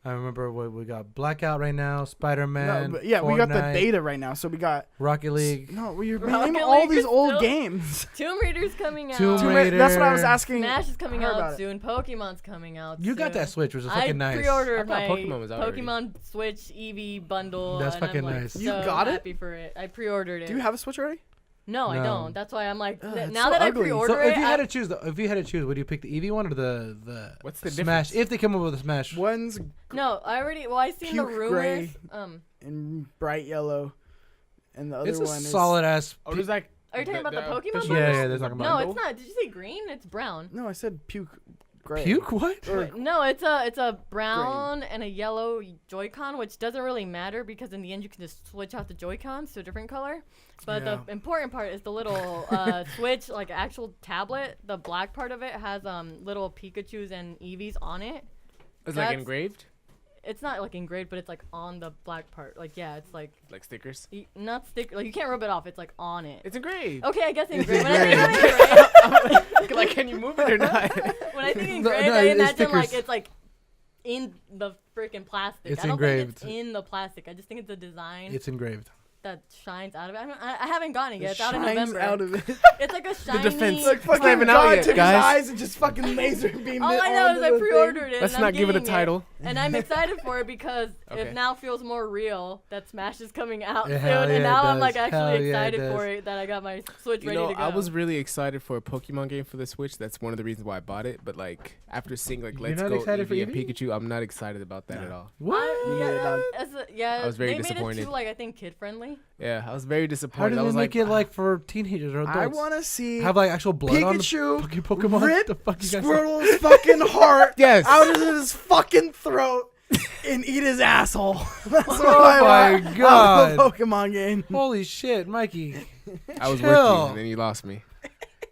I remember what we got: Blackout right now, Spider-Man. No, but yeah, we got the Fortnite, beta right now, so we got Rocket League. no. We're Rocket naming all League these is old still- games. Tomb Raider's coming out. Tomb Raider. That's what I was asking. Smash is coming her about out it. soon. Pokemon's coming out You got soon. that Switch, which is I fucking nice. pre-ordered I thought my Pokemon was out already. Pokemon Switch Eevee bundle. That's and fucking I'm, like, nice. You so got it? happy for it. I pre-ordered it. Do you have a Switch already? No, I No. don't. That's why I'm like, Ugh, now it's that so I ugly. pre-order So it, if you had to choose, would you pick the Eevee one or the What's the Smash? difference? If they come up with a Smash, One's no, I seen the Puke rumors. gray. in bright yellow, and the other it's a one is solid ass. Oh, there's like. Are you talking about the Pokemon official- Yeah, yeah, there's they're a talking No, about bundle? it's not. Did you say green? It's brown. No, I said puke gray. Puke what? Or Wait, no, it's a brown and a yellow Joy-Con, which doesn't really matter because in the end you can just switch out the Joy-Cons to a different color. But Yeah. the important part is the little Switch, like actual tablet. The black part of it has little Pikachu's and Eevees on it. It's like That's- engraved, It's not like engraved, but it's like on the black part. Like yeah, it's like like stickers. not stick. Like you can't rub it off. It's like on it. It's engraved. Okay, I guess engraved. When I think engraved, Like, can you move it or not? when I think No, engraved, no, I it's imagine like stickers. it's like in the freaking plastic. It's I don't engraved. think it's in the plastic. I just think it's a design It's engraved. that shines out of it. I haven't gotten it yet. It's out in Shines November. out of it. It's like a shiny. defense. Like fucking even out God yet, took guys. his eyes and just fucking laser beamed All it I know is onto I the pre-ordered it. Let's and not I'm give it a getting title. And I'm excited for it because Okay. it now feels more real that Smash is coming out Yeah, soon. hell And yeah, now it I'm like does. Hell actually yeah, it excited does. for it that I got my Switch You ready know, to go. I was really excited for a Pokemon game for the Switch. That's one of the reasons why I bought it. But like after seeing like You're Let's not Go excited for Eevee and Eevee? Pikachu, I'm not excited about that at all. What? Yeah, I was very they made disappointed. it too, like, I think kid friendly. Yeah, I was very How disappointed. did I they was make like, it like for teenagers or adults? I want to see have like actual blood on the Pikachu fucking Pokemon. rip The fuck you guys Squirtle's fucking heart Yes. out of his fucking throat and eat his asshole. That's what Oh I my want out of God. a Pokemon game. Holy shit, Mikey! I was with Chill. you, and then you lost me.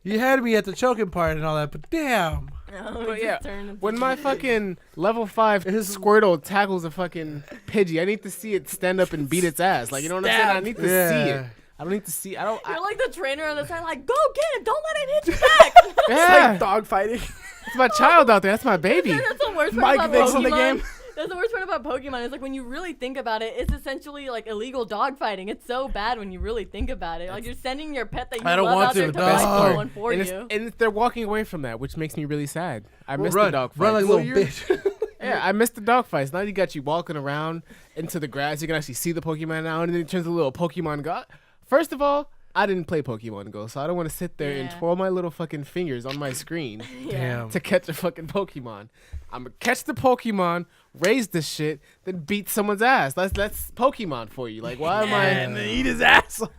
You had me at the choking part and all that, but damn. No, But it yeah, just turned into when my Pikachu. fucking level 5 Squirtle tackles a fucking Pidgey, I need to see it stand up and beat its ass. Like, you know what I'm saying? I need to see Yeah. it. I don't need to see. I don't. You're I, like the trainer on the side, like, go get him! Don't let him hit you back! It's yeah, like dog fighting. it's my child out there. That's my baby. That's the worst part Mike about Vick's Pokemon. in the game. That's the worst part about Pokemon. Is like when you really think about it, it's essentially like illegal dog fighting. It's so bad when you really think about it. Like you're sending your pet that you I don't love want out there to, to dog. fight someone for And, you. and they're walking away from that, which makes me really sad. I missed the Run, dog run like a fights. little bitch. Yeah, I missed the dog fights. Now you got you walking around into the grass. You can actually see the Pokemon now, and then it turns a little Pokemon Go. First of all, I didn't play Pokemon Go, so I don't want to sit there and Yeah. twirl my little fucking fingers on my screen Damn. to catch a fucking Pokemon. I'm gonna catch the Pokemon, raise this shit, then beat someone's ass. That's Pokemon for you. Like, why am I? And then eat his asshole.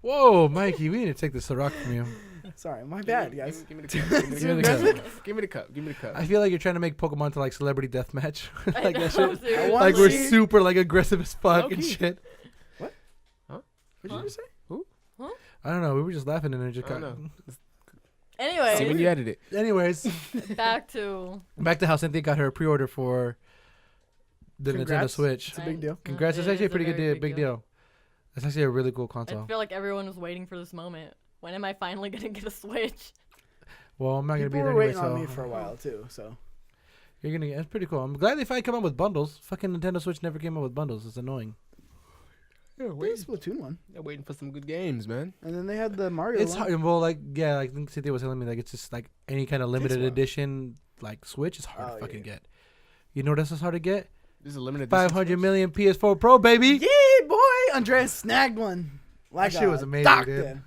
Whoa, Mikey, we need to take this Ciroc from you. Sorry, my bad, guys. Give me the cup. Give me the cup. Give me the cup. Give me the cup. I feel like you're trying to make Pokemon to like celebrity deathmatch. I like know, that shit. seriously. I wanna Like we're see- super like aggressive as fuck and Low-key. shit. What did you just say? I don't know. We were just laughing and it just I don't got. know. Anyways, See when you edit it. Anyways, back to back to how Cynthia got her pre-order for the Nintendo Congrats. Switch. It's a big deal. Congrats! It's It actually a is pretty good very deal. Big deal. It's actually a really cool I console. feel like everyone was waiting for this moment. When am I finally gonna get a Switch? Well, I'm not gonna People be there were anyway, waiting on me so for a while too. So you're gonna get. It's pretty cool. I'm glad they finally come up with bundles. Fucking Nintendo Switch never came up with bundles. It's annoying. Yeah, there's Splatoon one, They're waiting for some good games, man. and then they had the Mario It's one. hard. Well, like yeah, like I think Cynthia was telling me like it's just like any kind of limited one. edition like Switch is hard Oh, to fucking yeah. get. You know what else is hard to get? This is a limited. 500 million PS4 Pro, baby. Yeah, boy, Andreas snagged one. Like That shit a was amazing, doctor. dude.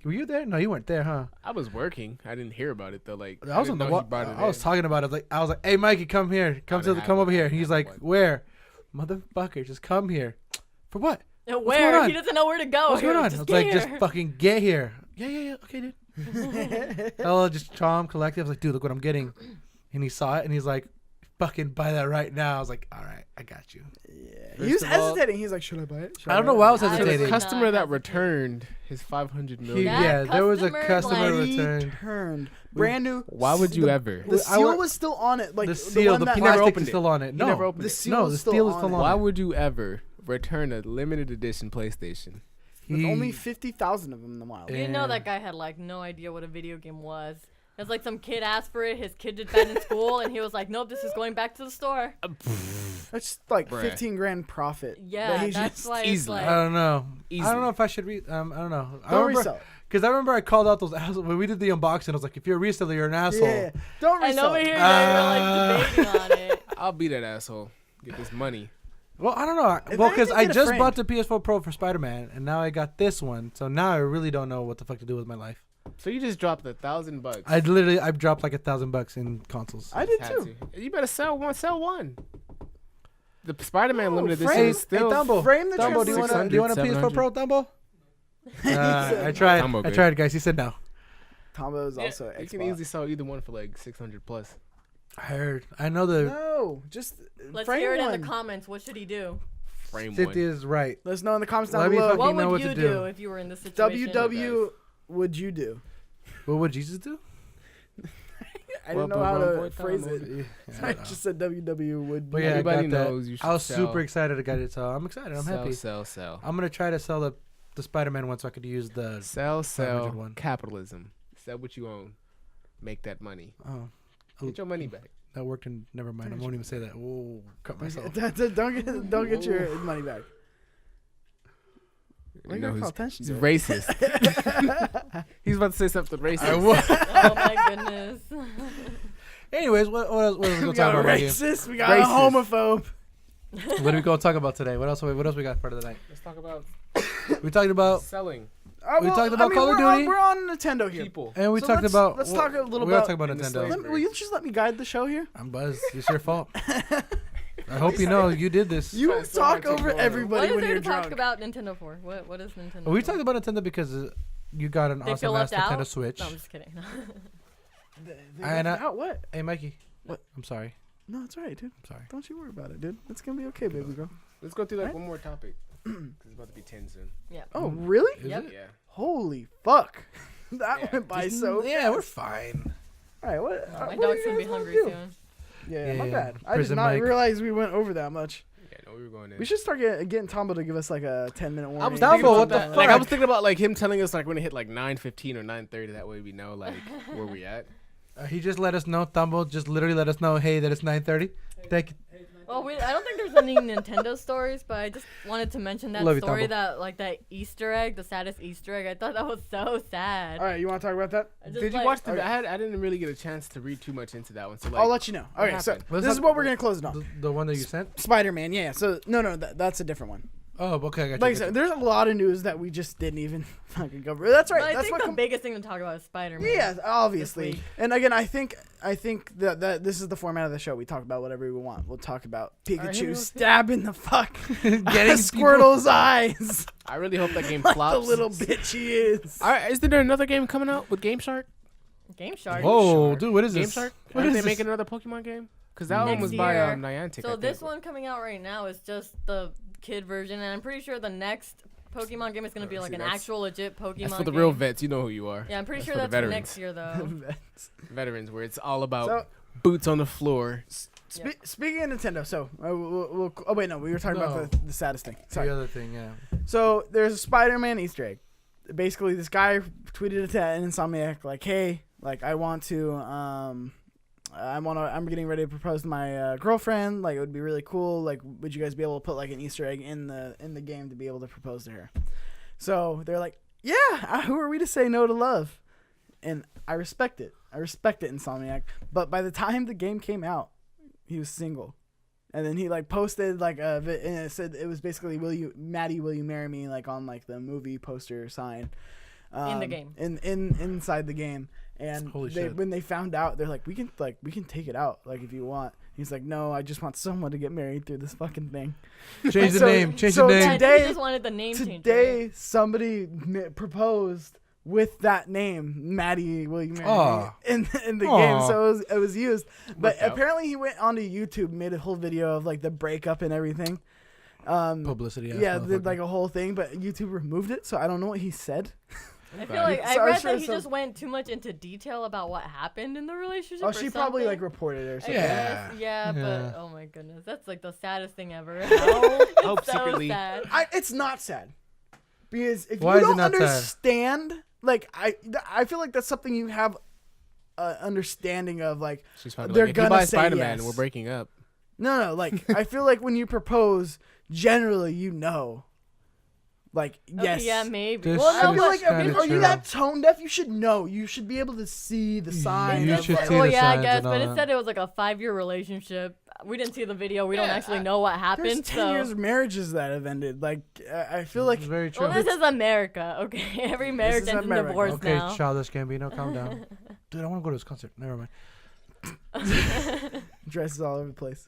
Were you there? No, you weren't there, huh? I was working. I didn't hear about it though. Like I was on didn't the. know he brought it I was in. talking about it. Like I was like, "Hey, Mikey, come here. Come didn't have over one. here." I And he's didn't have like, one. "Where, motherfucker? Just come here." For what? Where? on? He doesn't know where to go. What's going on? I Just was get like, here. "Just fucking get here." Yeah. Okay, dude. Hello, just calm, collective. I was like, "Dude, look what I'm getting." And he saw it, and he's like, "Fucking buy that right now." I was like, "All right, I got you." Yeah, First he was of all- hesitating. He's like, "Should I buy it?" Should I don't buy know it?" why I was I So the hesitating. would customer that not returned his 500 He- million. That yeah, there was a customer, customer like- returned. Returned. Brand new. Why would you the, ever? The I seal wa- was still on it. Like the seal, one the that- He never plastic opened is it. still on it. He No, never opened the it. seal no, was the still seal is on still it. on Why it. would you ever return a limited edition PlayStation? With He- only 50,000 of them in the wild. Yeah. You know that guy had like no idea what a video game was. It's like some kid asked for it. His kid did bad in school, and he was like, "Nope, this is going back to the store." That's like Bruh. 15 grand profit. Yeah, that he that's just- why it's easily. like. I don't know. I Easily. don't know if I should read. I don't know. I Don't remember, resell it. Because I remember I called out those assholes when we did the unboxing. I was like, if you're a reseller, you're an asshole. Yeah, don't And resell over it. here, they were like debating on it. I'll be that asshole. Get this money. Well, I don't know. If Well, because anything, I get a just friend. bought the PS4 Pro for Spider-Man, and now I got this one. So now I really don't know what the fuck to do with my life. So you just dropped $1,000. I've dropped like $1,000 in consoles. I did Had too. to. You better sell one. Sell one. The Spider-Man No, limited frame- edition is hey, still. Dumbo. Frame the Dumbo, do you want a 600, do you want a PS4 700? Pro, Dumbo? I tried. Dumbo I good. tried, guys. He said no. Tombo is Yeah, also you Xbox. can easily sell either one for like 600 plus. I heard. I know the No, just Let's frame hear it one. in the comments. What should he do? Frame Cynthia one. is right. Let us know in the comments Let down me below. fucking What know would what you to do. do if you were in this situation? WW would you do? What would Jesus do? I didn't know Well, how but to one phrase more it. Yeah, I just said WW would. But yeah, Everybody I got that. knows you should I was sell. super excited to get it, so I'm excited. I'm happy. Sell. I'm gonna try to sell the Spider-Man one so I could use the. Sell. 501. Capitalism. Sell what you own. Make that money. Oh, Get your money back. That worked and never mind. I won't even say that. Whoa, cut myself. Don't get your money back. Why you No, gotta call he's attention to it? racist. He's about to say something racist. Oh my goodness. Anyways, what else? What else we We gonna got talk a about here? racist. We got Racist. a homophobe. What are we gonna talk about today? What else we got for tonight? Let's talk about We talked about selling We talked about Call of Duty. We're on Nintendo here. people. and we So talked let's- about. let's talk a little we all about- talk about in the Nintendo. slave- Will you just let me guide the show here? I'm buzzed. It's your fault. I hope you know you did this. You Trying so hard talk to over ignore it. everybody What is when there you're to talk drunk. about Nintendo for? What is Nintendo? We for? talked about Nintendo because you got an They awesome feel ass left out? Nintendo Switch. No, I'm just kidding. And out what? Hey, Mikey. What? I'm sorry. No, it's all right, dude. I'm sorry. Don't you worry about it, dude. It's gonna be okay, baby girl. Let's go through like Right? one more topic. 'Cause it's about to be 10 soon. Yeah. Oh, really? Is Yep. it? Yeah. Holy fuck! That Yeah. went by so. Yeah, we're fine. All right, what? My what are dog's you gonna be guys wanna hungry do? soon. Yeah, my Yeah, bad. I did Prison not Mike. realize we went over that much. Yeah, no, we were going in. We should start getting Tambo to give us like a 10-minute warning. I was Tambo, thinking about what the that. fuck? Like I was thinking about like him telling us like we're gonna hit like 9:15 or 9:30. That way we know like where we at. He just let us know. Tambo just literally let us know. Hey, that it's 9:30. Thank you. Well, I don't think there's any Nintendo stories, but I just wanted to mention that Love you, story Tambo. that like that Easter egg, the saddest Easter egg. I thought that was so sad. All right, you want to talk about that? I just, Did you like- watch the? Okay. I didn't really get a chance to read too much into that one. So like, I'll let you know. what Okay, so happened? Let's this is talk- what we're gonna close it on. The one that you sent? Spider-Man, yeah. So no, that's a different one. Oh, okay. I got you. Like I said, there's a lot of news that we just didn't even fucking cover. That's right. But I That's think what. the biggest thing to talk about is Spider-Man. Yeah, obviously. week. And again, I think that this is the format of the show. We talk about whatever we want. We'll talk about hit me Pikachu with stabbing the fuck Getting Squirtle's eyes I really hope that game like flops. the little bitch he is. All right, isn't there another game coming out with Game Shark? Game Shark. Whoa, Shark. dude, what is Game this? Shark? What Aren't is they this? making another Pokemon game? Because that one Next was by year. Niantic. So I this think. one coming out right now is just the kid version, and I'm pretty sure the next Pokemon game is gonna be like see, an that's- actual legit Pokemon. That's for the game. real vets. You know who you are. Yeah, I'm pretty That's sure for the that's veterans. next year though. Veterans, where it's all about So boots on the floor. speaking of Nintendo, so oh wait, no, we were talking No. about the saddest thing. Sorry. The other thing, yeah. So there's a Spider-Man Easter egg. Basically, this guy tweeted it to Insomniac like, "Hey, like I want to, I'm getting ready to propose to my girlfriend. Like it would be really cool. Like, would you guys be able to put like an Easter egg in the game to be able to propose to her?" So they're like, "Yeah, who are we to say no to love?" And I respect it. Insomniac. But by the time the game came out, he was single. And then he like posted like and it said it was basically will you marry me like on like the movie poster sign In the game. inside the game. And Holy they, shit. when they found out, they're like we can take it out like if you want. He's like, no, I just want someone to get married through this fucking thing. Change the So- name. Change so the Yeah, name. I think Today- he just wanted the name change. Today somebody proposed with that name, Maddie, will you marry Aw. me? in the Aw. game, so it was used. But Worked out. apparently he went onto YouTube, made a whole video of like the breakup and everything. Publicity. Yeah, did like a whole thing, but YouTube removed it, so I don't know what he said. I feel like I So I'm read sure that he some- just went too much into detail about what happened in the relationship. Oh, or she probably something. like reported it or I something. Yeah. guess, yeah, Yeah. but oh my goodness, that's like the saddest thing ever. I hope It's so secretly. sad. It's not sad because if Why you is it don't not sad? understand, like I feel like that's something you have understanding of. Like She's probably They're like, if you gonna buy say Spider-Man, yes. we're breaking up. no, like I feel like when you propose, generally you know, like Okay, yes. yeah, maybe. This Well, I no, shit feel is but like kinda are you true. that tone deaf? You should know. You should be able to see the signs. you of, should like- see well, the yeah, I signs guess, and but all it that. said it was like a 5-year relationship. We didn't see the video. We don't Yeah, actually know what There's happened. 10 So. years of marriages that have ended. Like I feel like It's very true. Well, this is America, okay? Every marriage is ends in America. divorce Okay, now. childish Gambino, calm down. Dude, I want to go to this concert. Never mind. dresses all over the place.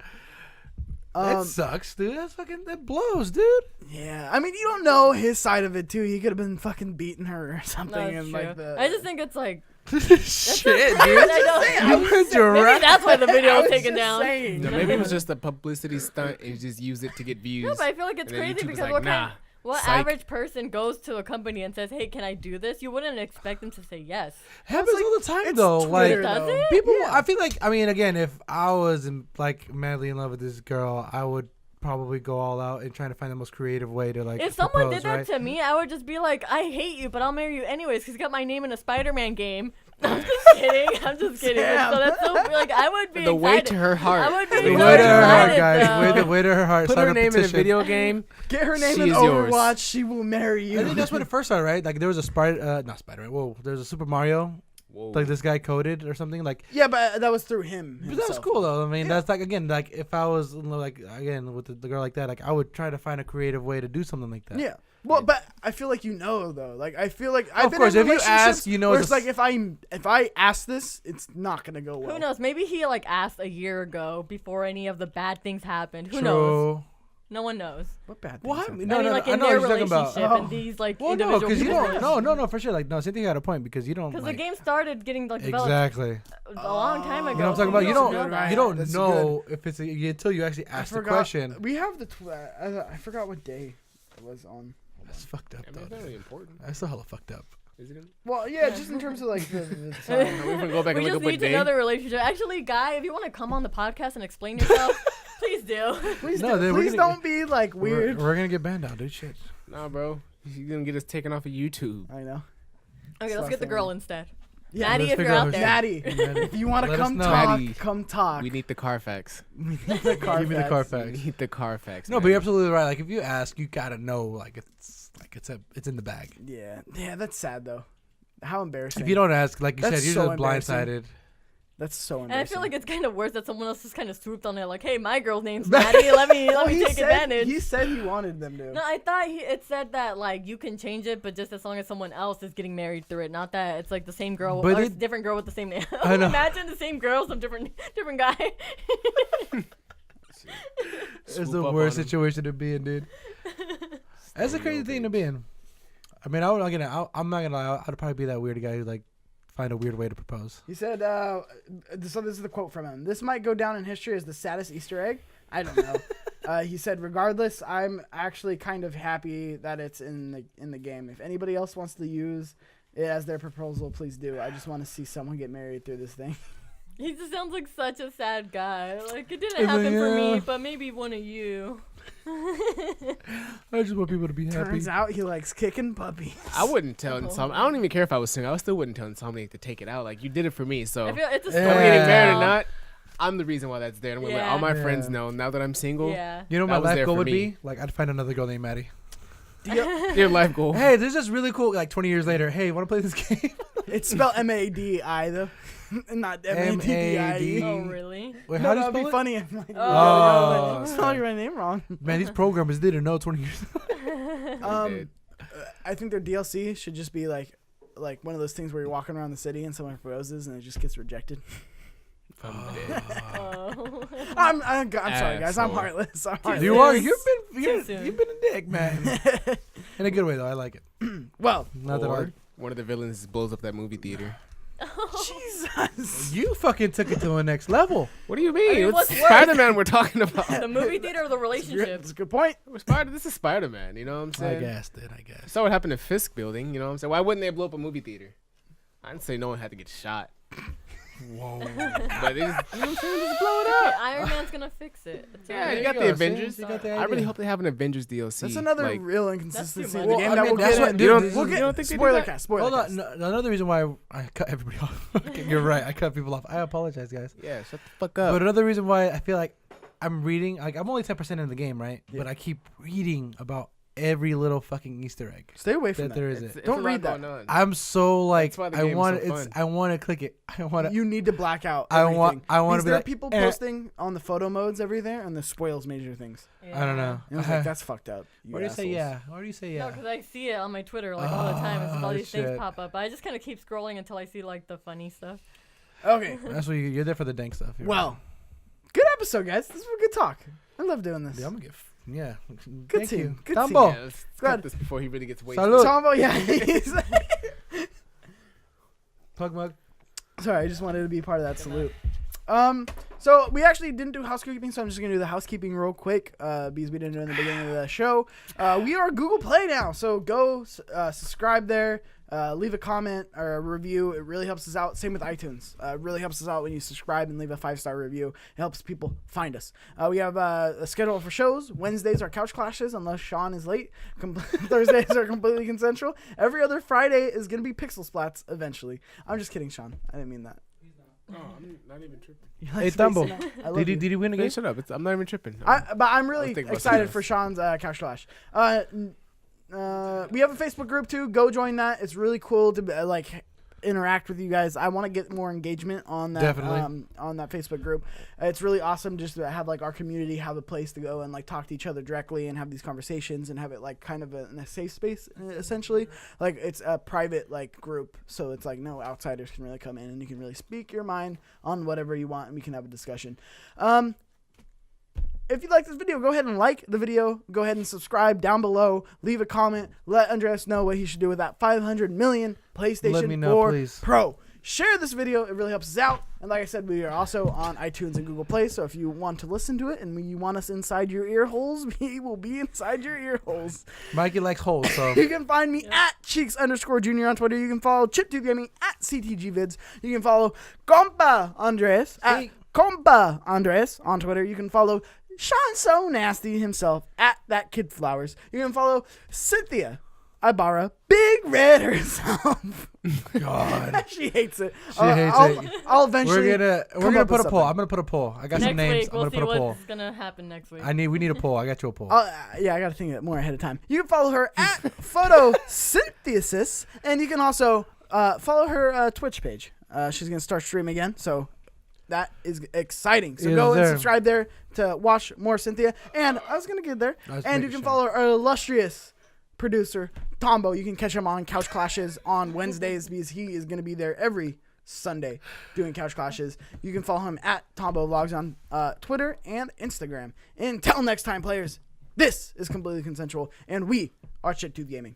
That sucks, dude. That blows, dude. Yeah, I mean, you don't know his side of it too. He could have been fucking beating her or something, No, it's and true. like the. I just think it's like Shit, I dude. know. You're Maybe right. that's why the video I was was taken just down. saying. No, maybe it was just a publicity stunt and you just used it to get views. No, but I feel like it's And then crazy YouTube was because like, what psych. average person goes to a company and says, "Hey, can I do this?" You wouldn't expect them to say yes. Happens all the time, It's though. Twitter, Like, Does though. it? people, Yeah. I feel like, I mean, again, if I was like madly in love with this girl, I would probably go all out and trying to find the most creative way to like. If someone propose, did that right? to me, I would just be like, "I hate you, but I'll marry you anyways because you got my name in a Spider-Man game." I'm just kidding. I'm just kidding. Damn. So that's so like I would be The way excited. to her heart. I would be The so way to her heart, excited, guys. though. The way to her heart. Put Sign her a name in a petition. video game. Get her name She in is yours. Overwatch. She will marry you. I think that's when it first started, right? Like there was a not Spider-Man. Whoa, there's a Super Mario. Whoa. Like this guy coded or something. Like, Yeah, but that was through him. but that's himself. cool though. I mean, Yeah. that's like again, like if I was like again with the girl like that, like I would try to find a creative way to do something like that. Yeah. Well, but I feel like though. Like I feel like I've Of been course, in if you relationships ask, you know where it's it's a like if I ask this, it's not gonna go well. Who knows? Maybe he like asked a year ago before any of the bad things happened. Who True. knows? No one knows. What bad things? Well, I happened? mean, I no, mean, no, like I in know their what you're talking relationship about. and these like Well, no, individual because you people. don't. No, for sure. Like, no, Cynthia had a point because you don't. Because Like, the game started getting like developed exactly. a long time ago. You know what I'm talking about? You That's don't. good, right? You don't That's know if it's until you actually I ask the forgot. question. We have the. I forgot what day it was on. That's fucked up I mean, though. it's not really important. That's still hella fucked up. Is it? Well, yeah, just in terms of like the We're gonna go back We and look just up what need day. another relationship. Actually, Guy, if you want to come on the podcast and explain yourself, please do. Please, No, then we're please gonna- don't be like weird. We're gonna get banned out, dude. Shit. Nah, bro. You're gonna get us taken off of YouTube. I know. Okay, let's get the girl instead. Yeah, Maddie, let's if you're figure out out who there. Maddie, if you want to Let us come know. talk, Maddie. come talk. We need the Carfax. the Give me the Carfax. We need the Carfax. No, but you're absolutely right. Like if you ask, you gotta know. Like it's in the bag. Yeah, that's sad though. How embarrassing. If you don't ask, like you That's said, you're so just blindsided. That's so And embarrassing. I feel like it's kind of worse that someone else just kind of swooped on it, like, "Hey, my girl's name's Maddie. Let me He take said- advantage." He said he wanted them to. No, I thought it said that like you can change it, but just as long as someone else is getting married through it, not that it's like the same girl But or it- different girl with the same name. I know. Imagine the same girl, some different guy. It's Swoop the up worst on him. situation to be in, dude. That's a crazy thing to be in. I mean, I'm not gonna lie. I'd probably be that weird guy who like find a weird way to propose. He said, so this is the quote from him. This might go down in history as the saddest Easter egg. I don't know. He said, regardless, I'm actually kind of happy that it's in the game. If anybody else wants to use it as their proposal, please do. I just want to see someone get married through this thing. He just sounds like such a sad guy. Like it didn't He's like, happen for "Yeah." me, but maybe one of you. I just want people to be happy. Turns out he likes kicking puppies. I wouldn't tell Insomniac. I don't even care if I was single. I still wouldn't tell Insomniac to take it out. Like you did it for me, so I feel it's a Yeah. story. I'm getting married now. or not. I'm the reason why that's there. I'm gonna let all my Yeah. friends know now that I'm single. Yeah. You know, That what was my life there goal for would me. be like I'd find another girl named Maddie. Your life goal. Hey, this is really cool. Like 20 years later, hey, want to play this game? It's spelled M-A-D-I though, not M-A-D-D-I-E. Oh really? Wait, No, how do you that'd be spell it? funny. I'm like, Oh. I'm spelling my name wrong. Man, these programmers didn't know 20 years. did. I think their DLC should just be like one of those things where you're walking around the city and someone proposes and it just gets rejected. I'm dead. Oh. I'm sorry, guys. I'm Asshole. heartless. I'm heartless. You are. soon. You've soon. been a dick, man. In a good way though. I like it. Well, Not that Or hard. one of the villains blows up that movie theater. Jesus. You fucking took it to the next level. What do you mean? I mean, It's what's worse? Spider-Man we're talking about. The movie theater or the relationship? That's a good point. This is Spider-Man. You know what I'm I saying? guess, dude. I guess. Saw what happened to Fisk Building. You know what I'm saying? Why wouldn't they blow up a movie theater? I didn't say no one had to get shot, Whoa. but they just, you know what I'm saying? Just blow it Okay, up. Iron Man's gonna fix it. That's Yeah, all you right. got you the go, Avengers. see? You got the I really idea. hope they have an Avengers DLC. That's another Like, real inconsistency in the much. game Well, I that mean, we'll that's get what- in. dude, you don't, this We'll is- you get don't think they do spoiler that? cast. Spoiler Hold cast. on. No, another reason why I cut everybody off. You're right. I cut people off. I apologize, guys. Yeah, shut the fuck up. But another reason why I feel like I'm reading, like I'm only 10% in the game, right? Yeah. But I keep reading about every little fucking Easter egg Stay away from that that. there is. It's Don't a lot read that. going on. I'm so like That's why the I game is want so fun. I want to click it. I want to. You need to black out. I want- everything. I wanna Because be there are like, people eh. posting on the photo modes every there, and the spoils major things. I don't know. And I was like, that's fucked up. Why do you say assholes. yeah? Why do you say No, yeah? because I see it on my Twitter like all the time. It's just all Oh, these things shit. pop up. I just kind of keep scrolling until I see like the funny stuff. Okay. That's what you're there for the dank stuff. You're Well, good episode, guys. This was a good talk. I love doing this. right. Yeah, I'm gonna get. Yeah. Good Thank team. you. Good Tambo. Yeah, let's Glad- cut this before he really gets wasted. Salud. Tambo, yeah. he's- Plug mug. Sorry, I just wanted to be part of that salute. So we actually didn't do housekeeping, so I'm just gonna do the housekeeping real quick, because we didn't do it in the beginning of the show. We are Google Play now, so go subscribe there. Leave a comment or a review. It really helps us out. Same with iTunes. It really helps us out when you subscribe and leave a 5-star review. It helps people find us. We have a schedule for shows. Wednesdays are couch clashes, unless Shawn is late. Thursdays are completely consensual. Every other Friday is going to be pixel splats eventually. I'm just kidding, Shawn. I didn't mean that. Oh, I'm not even tripping. Hey, Tambo. Did he win again? Hey, shut up. I'm not even tripping. But I'm really thinking about excited something for Shawn's couch clash. We have a Facebook group too. Go join that. It's really cool to interact with you guys. I want to get more engagement on that. Definitely. On that Facebook group. It's really awesome just to have our community have a place to go and talk to each other directly and have these conversations and have it kind of in a safe space essentially. It's a private group, so it's no outsiders can really come in and you can really speak your mind on whatever you want and we can have a discussion. If you like this video, go ahead and like the video. Go ahead and subscribe down below. Leave a comment. Let Andres know what he should do with that 500 million PlayStation Let me know, 4 please. Pro. Share this video. It really helps us out. And like I said, we are also on iTunes and Google Play. So if you want to listen to it and you want us inside your ear holes, we will be inside your ear holes. Mikey likes holes, so. You can find me at Cheeks_Junior on Twitter. You can follow Chip2 Gaming at CTGVids. You can follow Compa Andres at Compa Andres on Twitter. You can follow Shawn So Nasty himself at That Kid Flowers. You can follow Cynthia Ibarra, Big Red herself. God. She hates it. She hates it. I'll eventually. We're gonna put a poll. I'm gonna put a poll. I got some Next names. week, I'm we'll gonna see put a poll. what's gonna happen next week. We need a poll. I got you a poll. Yeah, I gotta think of it more ahead of time. You can follow her at Photosynthesis, and you can also follow her Twitch page. She's gonna start streaming again, so that is exciting. So go and subscribe there to watch more Cynthia. And I was going to get there. And you can follow our illustrious producer, Tambo. You can catch him on Couch Clashes on Wednesdays because he is going to be there every Sunday doing Couch Clashes. You can follow him at Tambo Vlogs on Twitter and Instagram. Until next time, players, this is Completely Consensual, and we are Chip2 Gaming.